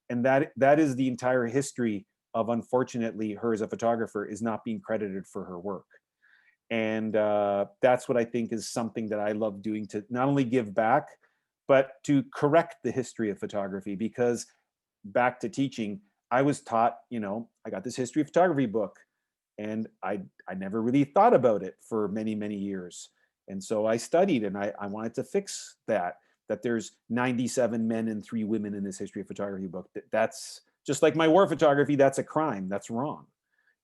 And that is the entire history of, unfortunately, her as a photographer is not being credited for her work. And that's what I think is something that I love doing, to not only give back, but to correct the history of photography. Because back to teaching, I was taught, I got this history of photography book, and I never really thought about it for many, many years. And so I studied, and I wanted to fix that there's 97 men and 3 women in this history of photography book. That's just like my war photography. That's a crime. That's wrong.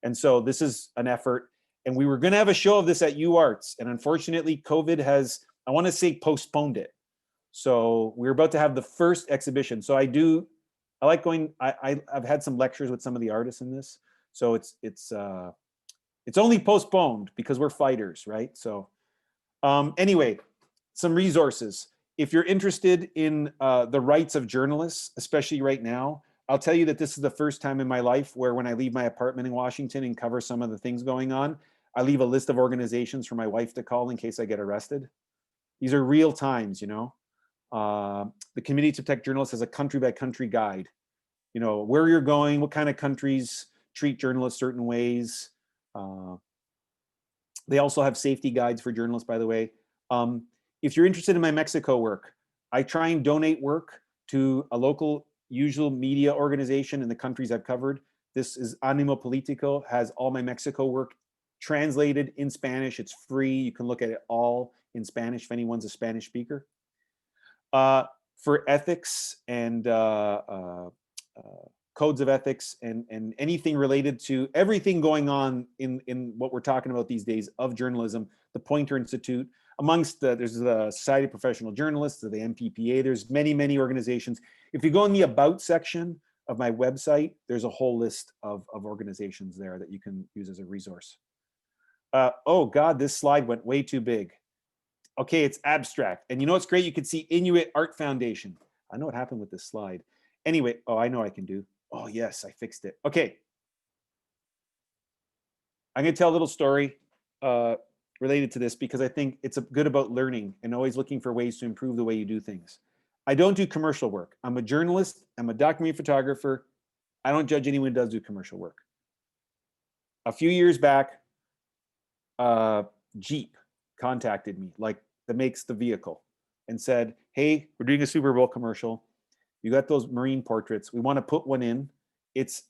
And so this is an effort. And we were going to have a show of this at UArts. And unfortunately, COVID has, I want to say, postponed it. So we're about to have the first exhibition. So I like going, I've had some lectures with some of the artists in this. So it's only postponed because we're fighters, right? So anyway, some resources. If you're interested in the rights of journalists, especially right now, I'll tell you that this is the first time in my life where, when I leave my apartment in Washington and cover some of the things going on, I leave a list of organizations for my wife to call in case I get arrested. These are real times, The Committee to Protect Journalists has a country-by-country guide. Where you're going, what kind of countries treat journalists certain ways. They also have safety guides for journalists, by the way. If you're interested in my Mexico work, I try and donate work to a local usual media organization in the countries I've covered. This is Ánimo Político, has all my Mexico work translated in Spanish. It's free. You can look at it all in Spanish if anyone's a Spanish speaker. For ethics and codes of ethics and anything related to everything going on in what we're talking about these days of journalism, the Poynter Institute, there's the Society of Professional Journalists, the MPPA, there's many, many organizations. If you go in the About section of my website, there's a whole list of organizations there that you can use as a resource. Oh God, this slide went way too big. Okay, it's abstract. And what's great? You can see Inuit Art Foundation. I know what happened with this slide. Anyway, I know I can do. Oh yes, I fixed it. Okay. I'm gonna tell a little story related to this, because I think it's good about learning and always looking for ways to improve the way you do things. I don't do commercial work. I'm a journalist. I'm a documentary photographer. I don't judge anyone who does do commercial work. A few years back, Jeep contacted me, that makes the vehicle, and said, hey, we're doing a Super Bowl commercial. You got those Marine portraits. We want to put one in. It's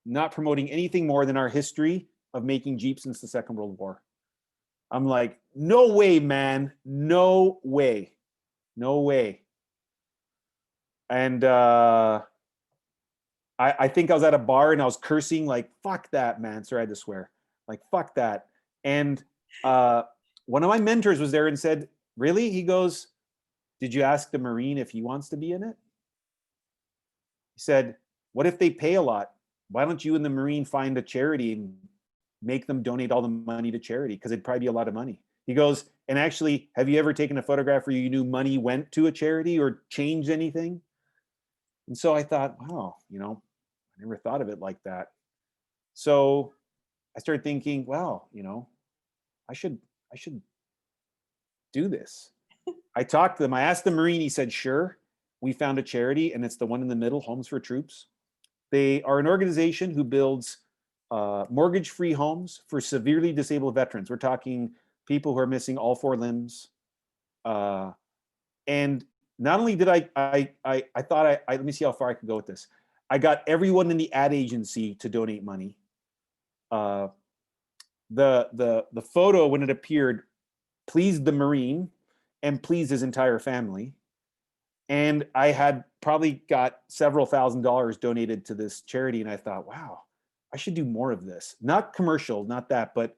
not promoting anything more than our history of making Jeeps since the Second World War. I'm like, no way, man. No way. No way. And I think I was at a bar and I was cursing, fuck that, man. Sorry, I had to swear. Fuck that. And one of my mentors was there and said, really? He goes, did you ask the Marine if he wants to be in it? He said, what if they pay a lot? Why don't you and the Marine find a charity and make them donate all the money to charity? Because it'd probably be a lot of money. He goes, and actually, have you ever taken a photograph where you knew money went to a charity or changed anything? And so I thought, wow, I never thought of it like that. So I started thinking, well, I should do this. I talked to them. I asked the Marine. He said, sure. We found a charity, and it's the one in the middle, Homes for Troops. They are an organization who builds mortgage-free homes for severely disabled veterans. We're talking people who are missing all 4 limbs. And not only did I thought let me see how far I could go with this. I got everyone in the ad agency to donate money. The photo, when it appeared, pleased the Marine and pleased his entire family. And I had probably got several $1,000s donated to this charity. And I thought, wow, I should do more of this. Not commercial, not that, but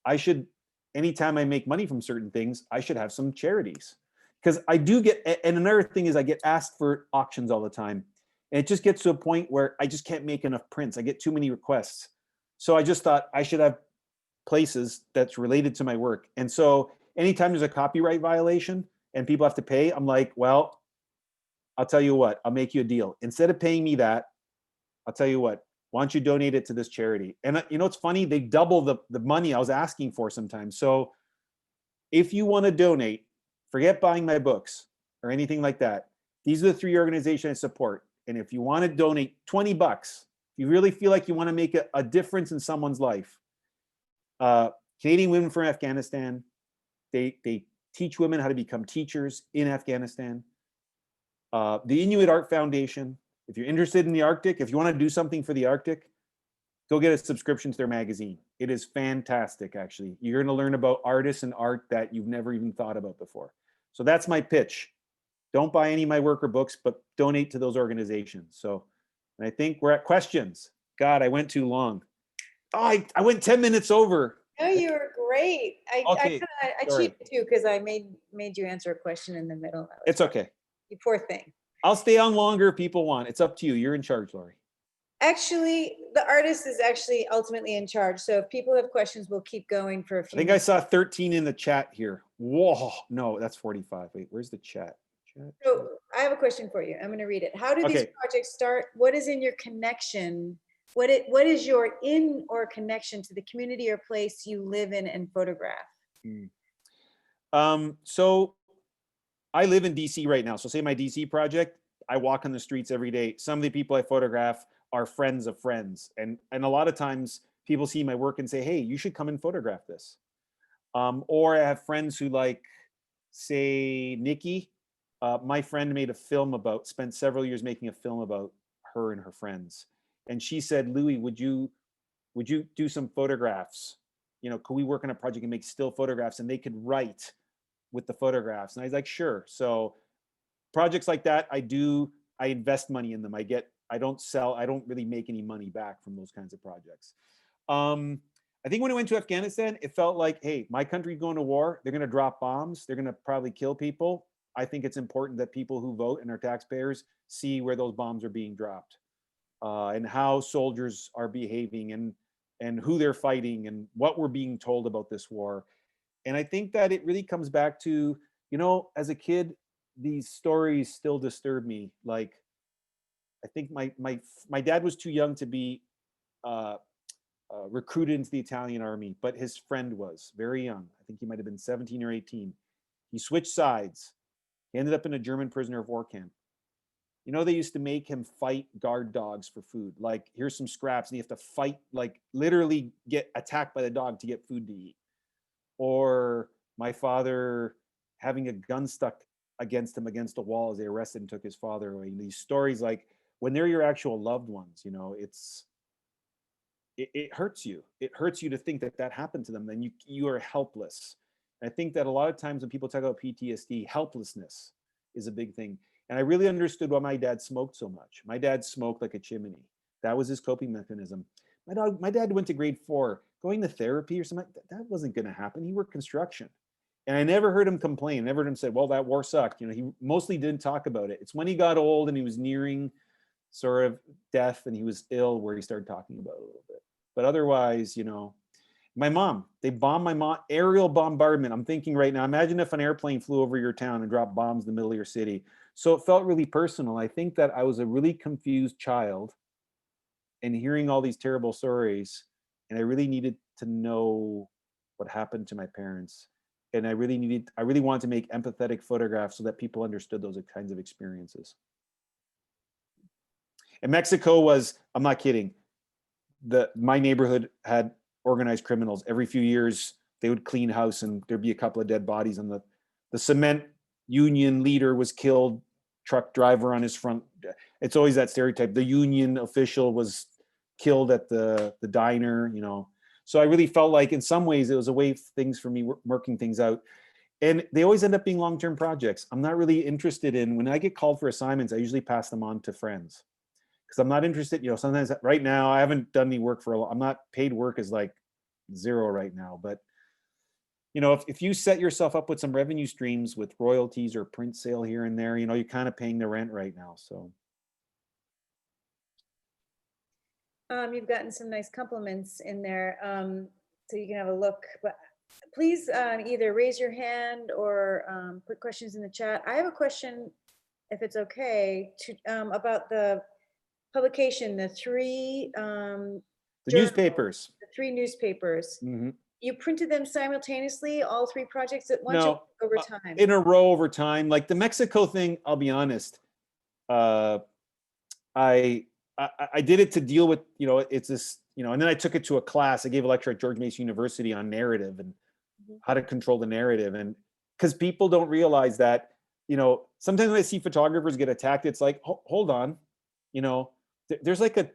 I should, anytime I make money from certain things, I should have some charities. Because I do get, and another thing is I get asked for auctions all the time. And it just gets to a point where I just can't make enough prints. I get too many requests. So I just thought I should have places that's related to my work. And so anytime there's a copyright violation and people have to pay, I'm like, well, I'll tell you what, I'll make you a deal. Instead of paying me that, I'll tell you what, why don't you donate it to this charity? And you know, it's funny, they double the money I was asking for sometimes. So if you want to donate, forget buying my books or anything like that. These are the 3 organizations I support. And if you want to donate $20, if you really feel like you want to make a difference in someone's life, Canadian Women from Afghanistan, they teach women how to become teachers in Afghanistan. The Inuit Art Foundation, if you're interested in the Arctic, if you want to do something for the Arctic, go get a subscription to their magazine. It is fantastic, actually. You're going to learn about artists and art that you've never even thought about before. So that's my pitch. Don't buy any of my work or books, but donate to those organizations. So, and I think we're at questions. God, I went too long. Oh, I went 10 minutes over. No, you were great. Okay, I sorry. cheated too because I made you answer a question in the middle. It's okay. You poor thing. I'll stay on longer if people want. It's up to you. You're in charge, Lori. Actually, the artist is actually ultimately in charge. So if people have questions, we'll keep going for a few I think minutes. I saw 13 in the chat here. Whoa, no, that's 45. Wait, where's the chat? So I have a question for you. I'm going to read it. How do these projects start? What is in your connection? What is your in or connection to the community or place you live in and photograph? So I live in DC right now. So say my DC project, I walk on the streets every day. Some of the people I photograph are friends of friends. And a lot of times people see my work and say, hey, you should come and photograph this. Or I have friends who like, say, Nikki, my friend made a film spent several years making a film about her and her friends. And she said, Louie, would you do some photographs? You know, could we work on a project and make still photographs and they could write with the photographs? And I was like, sure. So projects like that, I invest money in them. I don't sell, I don't really make any money back from those kinds of projects. I think when I went to Afghanistan, it felt like, hey, my country's going to war. They're going to drop bombs. They're going to probably kill people. I think it's important that people who vote and are taxpayers see where those bombs are being dropped, and how soldiers are behaving and who they're fighting and what we're being told about this war. And I think that it really comes back to, you know, as a kid, these stories still disturb me. Like, I think my dad was too young to be recruited into the Italian army, but his friend was very young. I think he might have been 17 or 18. He switched sides. He ended up in a German prisoner of war camp. You know, they used to make him fight guard dogs for food. Like, here's some scraps, and you have to fight, like literally get attacked by the dog to get food to eat. Or my father having a gun stuck against him against a wall as they arrested and took his father away. These stories, like when they're your actual loved ones, you know, it hurts you. It hurts you to think that that happened to them. Then you are helpless. And I think that a lot of times when people talk about PTSD, helplessness is a big thing. And I really understood why my dad smoked so much. My dad smoked like a chimney. That was his coping mechanism. My dad went to grade 4, going to therapy or something. That wasn't going to happen. He worked construction. And I never heard him complain. I never heard him say, well, that war sucked. You know, he mostly didn't talk about it. It's when he got old and he was nearing sort of death and he was ill where he started talking about it a little bit. But otherwise, you know, my mom, they bombed my mom, aerial bombardment. I'm thinking right now, imagine if an airplane flew over your town and dropped bombs in the middle of your city. So it felt really personal. I think that I was a really confused child and hearing all these terrible stories, and I really needed to know what happened to my parents. And I really wanted to make empathetic photographs so that people understood those kinds of experiences. And Mexico was, I'm not kidding, my neighborhood had organized criminals. Every few years they would clean house and there'd be a couple of dead bodies, and the cement union leader was killed, truck driver on his front. It's always that stereotype. The union official was killed at the diner, you know. So I really felt like in some ways it was a way of things for me working things out. And they always end up being long-term projects. I'm not really interested in, when I get called for assignments, I usually pass them on to friends. Because I'm not interested, you know, sometimes right now I haven't done any work for I'm not paid work is like 0 right now. But, you know, if you set yourself up with some revenue streams with royalties or print sale here and there, you know, you're kind of paying the rent right now. So You've gotten some nice compliments in there, so you can have a look. But please either raise your hand or put questions in the chat. I have a question, if it's okay, about the publication, the three The journals, newspapers. the three newspapers. Mhm. You printed them simultaneously, all three projects at once, No, or over time? in a row over time. Like the Mexico thing, I'll be honest. Uh, I, I did it to deal with, you know, it's this, you know, and then I took it to a class. I gave a lecture at George Mason University on narrative and how to control the narrative. And because people don't realize that, you know, sometimes when I see photographers get attacked, it's like, hold on, you know, there's like a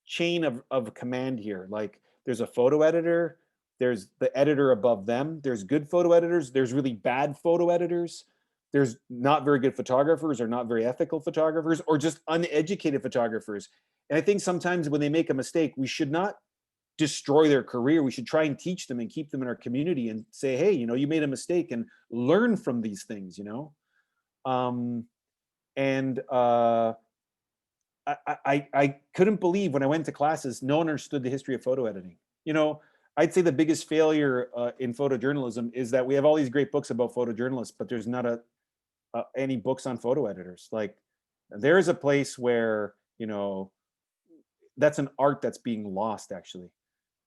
chain of command here. Like there's a photo editor, there's the editor above them, there's good photo editors, there's really bad photo editors, there's not very good photographers or not very ethical photographers or just uneducated photographers. And I think sometimes when they make a mistake, we should not destroy their career. We should try and teach them and keep them in our community and say, hey, you know, you made a mistake and learn from these things, you know? I couldn't believe when I went to classes, no one understood the history of photo editing. You know, I'd say the biggest failure in photojournalism is that we have all these great books about photojournalists, but there's not any books on photo editors. Like there is a place where, you know, that's an art that's being lost actually.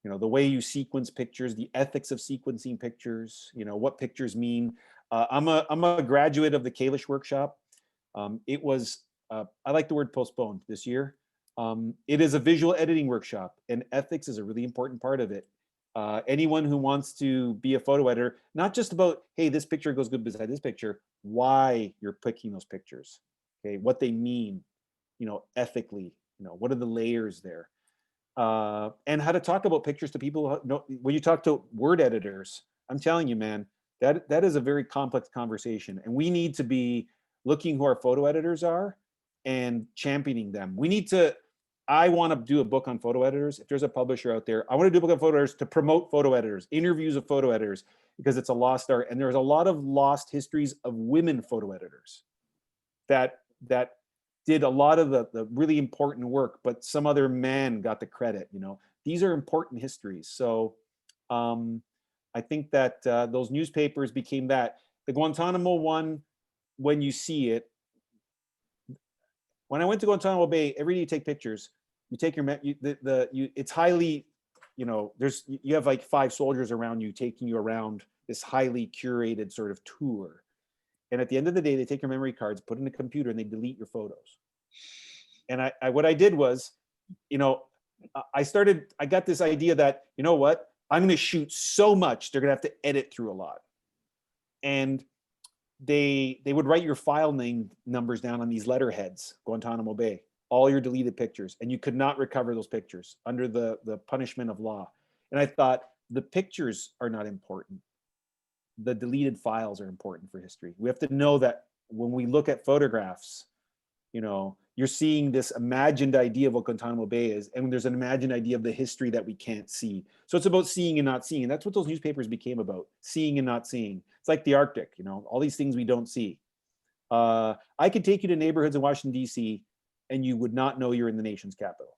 You know, the way you sequence pictures, the ethics of sequencing pictures, you know, what pictures mean. I'm a graduate of the Kalish workshop. It was, I like the word postponed this year. It is a visual editing workshop and ethics is a really important part of it. Anyone who wants to be a photo editor, not just about, hey, this picture goes good beside this picture, why you're picking those pictures, okay, what they mean, you know, ethically, you know, what are the layers there? And how to talk about pictures to people who know, when you talk to word editors, I'm telling you, man, that is a very complex conversation. And we need to be looking who our photo editors are and championing them. We need to, I want to do a book on photo editors. If there's a publisher out there, I want to do a book on photo editors to promote photo editors, interviews of photo editors, because it's a lost art. And there's a lot of lost histories of women photo editors that did a lot of the really important work, but some other man got the credit, you know. These are important histories. So I think that those newspapers became that. The Guantanamo one, when you see it, when I went to Guantanamo Bay, every day you take pictures, you take your, it's highly, you know, you have like 5 soldiers around you taking you around this highly curated sort of tour. And at the end of the day, they take your memory cards, put in a computer, and they delete your photos. And I what I did was, you know, I got this idea that, you know what, I'm going to shoot so much, they're going to have to edit through a lot. And they would write your file name numbers down on these letterheads, Guantanamo Bay, all your deleted pictures, and you could not recover those pictures under the punishment of law. And I thought, the pictures are not important. The deleted files are important for history. We have to know that when we look at photographs, you know, you're seeing this imagined idea of what Guantanamo Bay is, and there's an imagined idea of the history that we can't see. So it's about seeing and not seeing. And that's what those newspapers became about, seeing and not seeing. It's like the Arctic, you know, all these things we don't see. I could take you to neighborhoods in Washington, D.C., and you would not know you're in the nation's capital.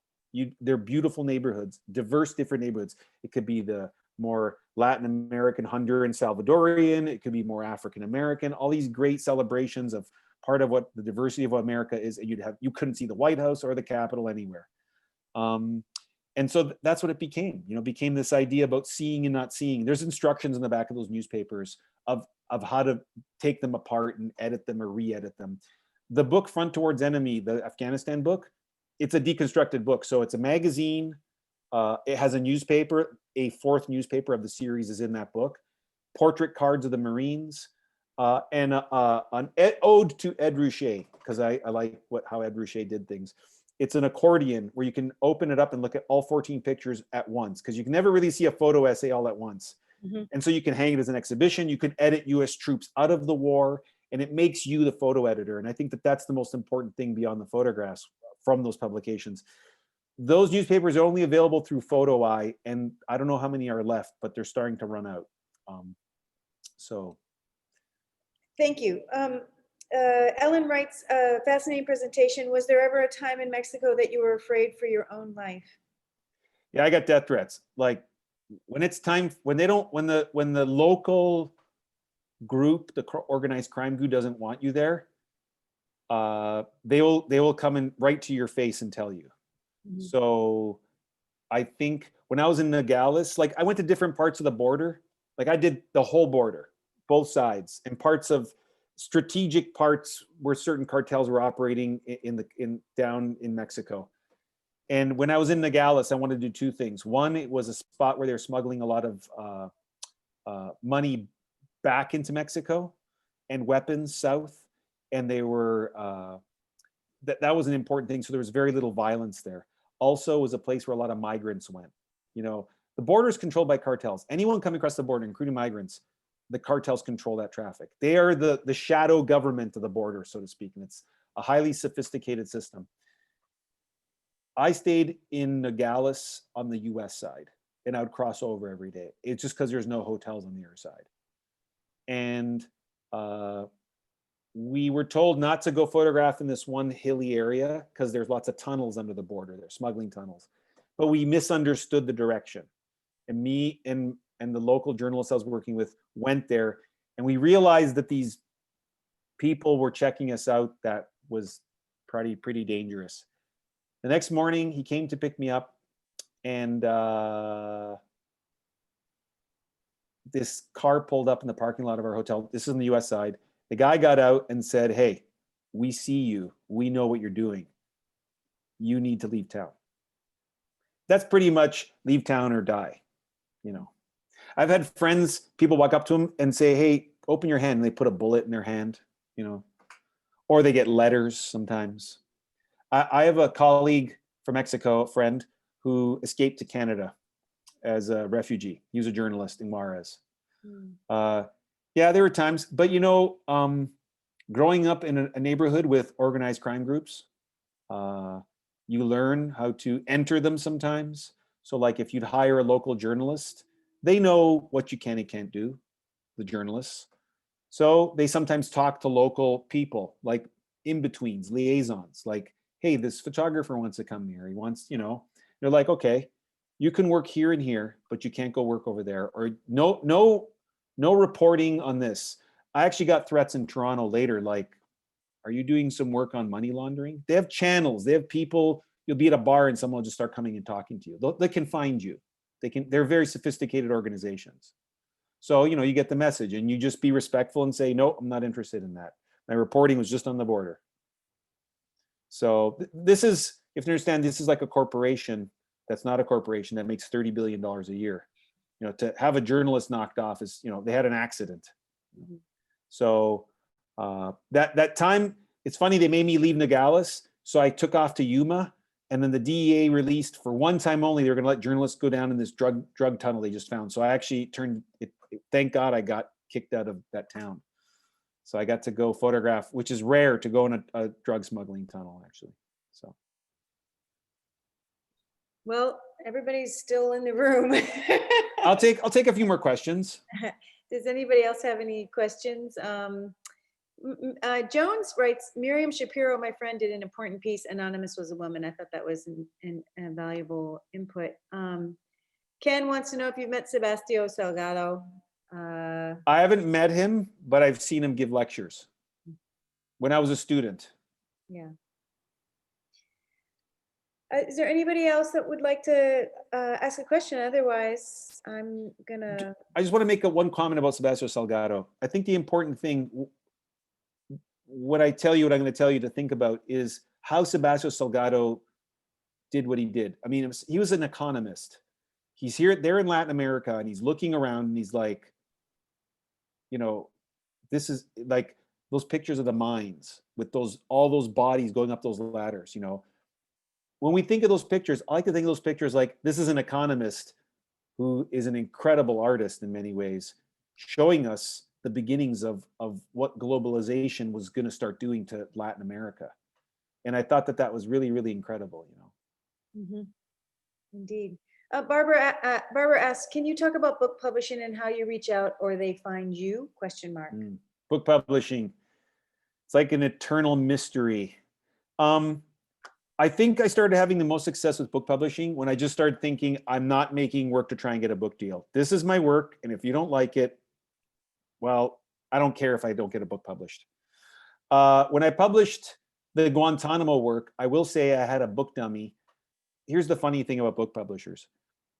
They're beautiful neighborhoods, diverse, different neighborhoods. It could be the more Latin American, Honduran, Salvadorian. It could be more African American. All these great celebrations of part of what the diversity of what America is. And you couldn't see the White House or the Capitol anywhere. And so that's what it became. You know, became this idea about seeing and not seeing. There's instructions in the back of those newspapers of how to take them apart and edit them or re-edit them. The book Front Towards Enemy, the Afghanistan book, it's a deconstructed book. So it's a magazine. It has a newspaper. A 4th newspaper of the series is in that book. Portrait cards of the Marines, and an ode to Ed Ruscha, because I like how Ed Ruscha did things. It's an accordion where you can open it up and look at all 14 pictures at once, because you can never really see a photo essay all at once. Mm-hmm. And so you can hang it as an exhibition. You can edit US troops out of the war, and it makes you the photo editor. And I think that that's the most important thing beyond the photographs from those publications. Those newspapers are only available through Photo Eye, and I don't know how many are left, but they're starting to run out. So. Thank you. Ellen writes, fascinating presentation. Was there ever a time in Mexico that you were afraid for your own life? Yeah, I got death threats. Like when it's time, when they don't, when the local group, the organized crime group doesn't want you there, they will come and right to your face and tell you. Mhm. So I think when I was in Nogales, like I went to different parts of the border. Like I did the whole border, both sides, and parts of strategic parts where certain cartels were operating down in Mexico. And when I was in Nogales, I wanted to do two things. One, it was a spot where they were smuggling a lot of money back into Mexico and weapons south. And they were, that was an important thing. So there was very little violence there. Also, it was a place where a lot of migrants went. You know, the border is controlled by cartels. Anyone coming across the border, including migrants, the cartels control that traffic. They are the shadow government of the border, so to speak. And it's a highly sophisticated system. I stayed in Nogales on the US side, and I would cross over every day. It's just because there's no hotels on the other side. And we were told not to go photograph in this one hilly area because there's lots of tunnels under the border. They're smuggling tunnels. But we misunderstood the direction. And me and the local journalists I was working with went there, and we realized that these people were checking us out. That was pretty dangerous. The next morning, he came to pick me up, and this car pulled up in the parking lot of our hotel. This is on the US side. The guy got out and said, "Hey, we see you. We know what you're doing. You need to leave town." That's pretty much leave town or die, you know. I've had friends, people walk up to them and say, "Hey, open your hand." And they put a bullet in their hand, you know, or they get letters sometimes. I have a colleague from Mexico, a friend, who escaped to Canada as a refugee. He was a journalist in Juarez. Yeah, there were times, but you know, growing up in a neighborhood with organized crime groups, you learn how to enter them sometimes. So like if you'd hire a local journalist, they know what you can and can't do, the journalists. So they sometimes talk to local people, like in-betweens, liaisons, like, "Hey, this photographer wants to come here. He wants, you know," they're like, "Okay, you can work here and here, but you can't go work over there." Or no reporting on this. I actually got threats in Toronto later, like, "Are you doing some work on money laundering?" They have channels, they have people, you'll be at a bar and someone will just start coming and talking to you. They can find you. They're very sophisticated organizations. So, you know, you get the message and you just be respectful and say, "No, I'm not interested in that. My reporting was just on the border." So this is, if you understand, this is like a corporation that's not a corporation that makes $30 billion a year. You know, to have a journalist knocked off is, you know, they had an accident. Mm-hmm. So that time, it's funny, they made me leave Nogales. So I took off to Yuma, and then the DEA released, for one time only, they were going to let journalists go down in this drug tunnel they just found. So I actually thank God I got kicked out of that town. So I got to go photograph, which is rare to go in a drug smuggling tunnel, actually. So. Well, everybody's still in the room. I'll take a few more questions. Does anybody else have any questions? Jones writes, "Miriam Shapiro, my friend, did an important piece. Anonymous was a woman." I thought that was an valuable input. Ken wants to know if you've met Sebastião Salgado. I haven't met him, but I've seen him give lectures when I was a student. Yeah. Is there anybody else that would like to ask a question? Otherwise, I'm gonna. I just want to make one comment about Sebastião Salgado. I think the important thing, what I'm going to tell you to think about, is how Sebastião Salgado did what he did. I mean, he was an economist. He's there in Latin America, and he's looking around, and he's like, you know, this is like those pictures of the mines with all those bodies going up those ladders, you know. When we think of those pictures, I like to think of those pictures like, this is an economist who is an incredible artist in many ways, showing us the beginnings of what globalization was going to start doing to Latin America. And I thought that was really, really incredible, you know. Mm-hmm. Indeed. Barbara asks, "Can you talk about book publishing and how you reach out or they find you?" ? Book publishing, it's like an eternal mystery. I think I started having the most success with book publishing when I just started thinking, I'm not making work to try and get a book deal. This is my work, and if you don't like it, well, I don't care if I don't get a book published. When I published the Guantanamo work, I will say I had a book dummy. Here's the funny thing about book publishers.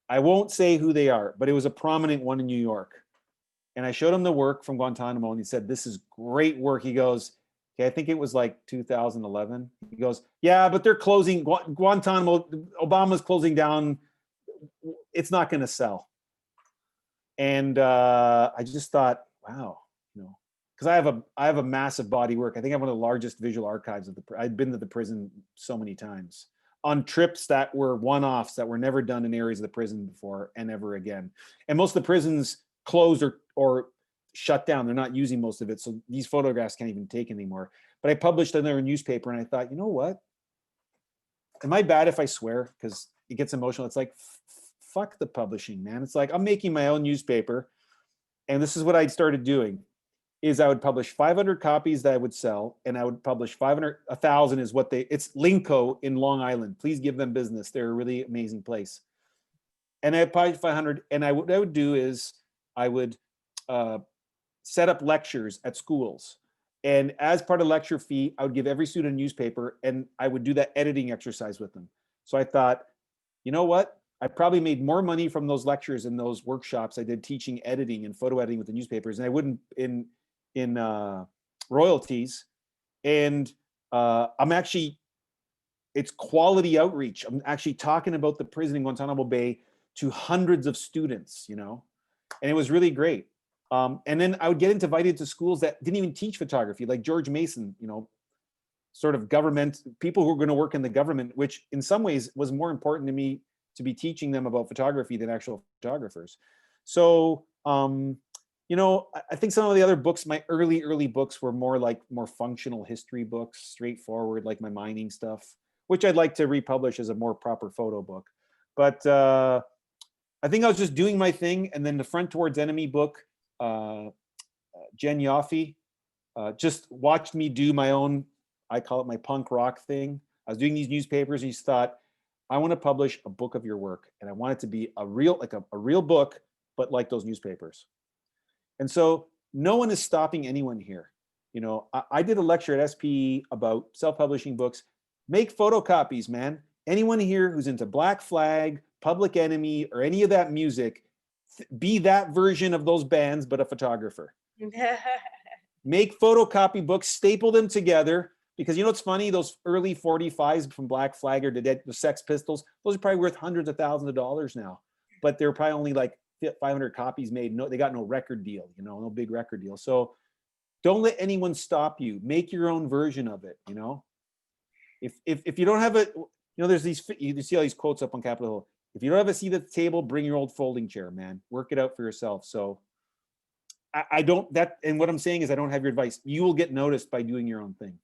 I won't say who they are, but it was a prominent one in New York. And I showed him the work from Guantanamo, and he said, this is great work. He goes, okay, I think it was like 2011. He goes, yeah, but they're closing Guantanamo. Obama's closing down. It's not going to sell. And I just thought, wow, you know, because I have a massive body work. I think I have one of the largest visual archives of the. I've been to the prison so many times on trips that were one-offs that were never done in areas of the prison before and ever again. And most of the prisons closed or shut down. They're not using most of it, so these photographs can't even take anymore. But I published another newspaper, and I thought, you know what? Am I bad if I swear? Because it gets emotional. It's like, fuck the publishing, man. It's like I'm making my own newspaper, and this is what I started doing. Is I would publish 500 copies that I would sell, and I would publish 1,000 is what it's Linco in Long Island. Please give them business. They're a really amazing place. And I published 500, and what I would do is I would set up lectures at schools. And as part of lecture fee, I would give every student a newspaper, and I would do that editing exercise with them. So I thought, you know what? I probably made more money from those lectures and those workshops I did teaching editing and photo editing with the newspapers, and I wouldn't in royalties. And it's quality outreach. I'm actually talking about the prison in Guantanamo Bay to hundreds of students, you know, and it was really great. And then I would get invited to schools that didn't even teach photography, like George Mason, you know, sort of government, people who were going to work in the government, which in some ways was more important to me to be teaching them about photography than actual photographers. So, you know, I think some of the other books, my early books were more functional history books, straightforward, like my mining stuff, which I'd like to republish as a more proper photo book. But I think I was just doing my thing. And then the Front Towards Enemy book, Jen Yoffe just watched me do my own, I call it my punk rock thing. I was doing these newspapers, and he thought, I want to publish a book of your work, and I want it to be a real book, but like those newspapers. And so no one is stopping anyone here. You know, I did a lecture at SPE about self-publishing books. Make photocopies, man. Anyone here who's into Black Flag, Public Enemy, or any of that music, be that version of those bands, but a photographer. Make photocopy books, staple them together, because you know what's funny? Those early 45s from Black Flag or the Sex Pistols, those are probably worth hundreds of thousands of dollars now, but they're probably only like 500 copies made. No, they got no record deal, you know, no big record deal. So don't let anyone stop you. Make your own version of it, you know. If you don't have it, you know, there's these, you see all these quotes up on Capitol Hill. If you don't have a seat at the table, bring your old folding chair, man. Work it out for yourself. So I don't, and what I'm saying is I don't have your advice. You will get noticed by doing your own thing.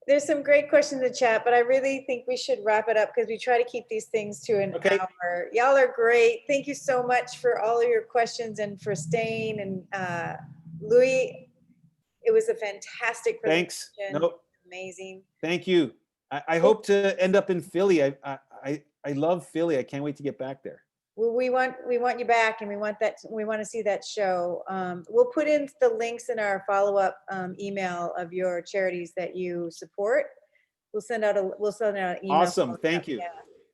There's some great questions in the chat, but I really think we should wrap it up because we try to keep these things to an hour. Y'all are great. Thank you so much for all of your questions and for staying. And Louie, it was a fantastic presentation. Thanks. Nope. Amazing. Thank you. I hope to end up in Philly. I love Philly. I can't wait to get back there. Well, we want you back, and we want to see that show. We'll put in the links in our follow-up email of your charities that you support. We'll send out an email. Awesome. Thank you.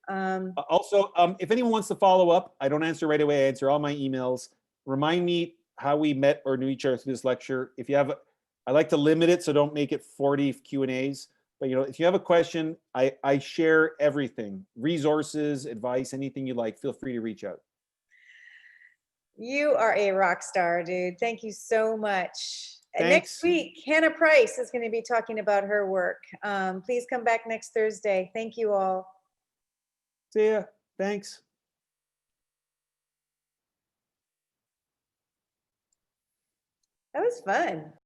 Yeah. Also, if anyone wants to follow up, I don't answer right away. I answer all my emails. Remind me how we met or knew each other through this lecture. If you have, I like to limit it, so don't make it 40 Q&As. But you know, if you have a question, I share everything, resources, advice, anything you like. Feel free to reach out. You are a rock star, dude. Thank you so much. Thanks. Next week, Hannah Price is going to be talking about her work. Please come back next Thursday. Thank you all. See ya. Thanks. That was fun.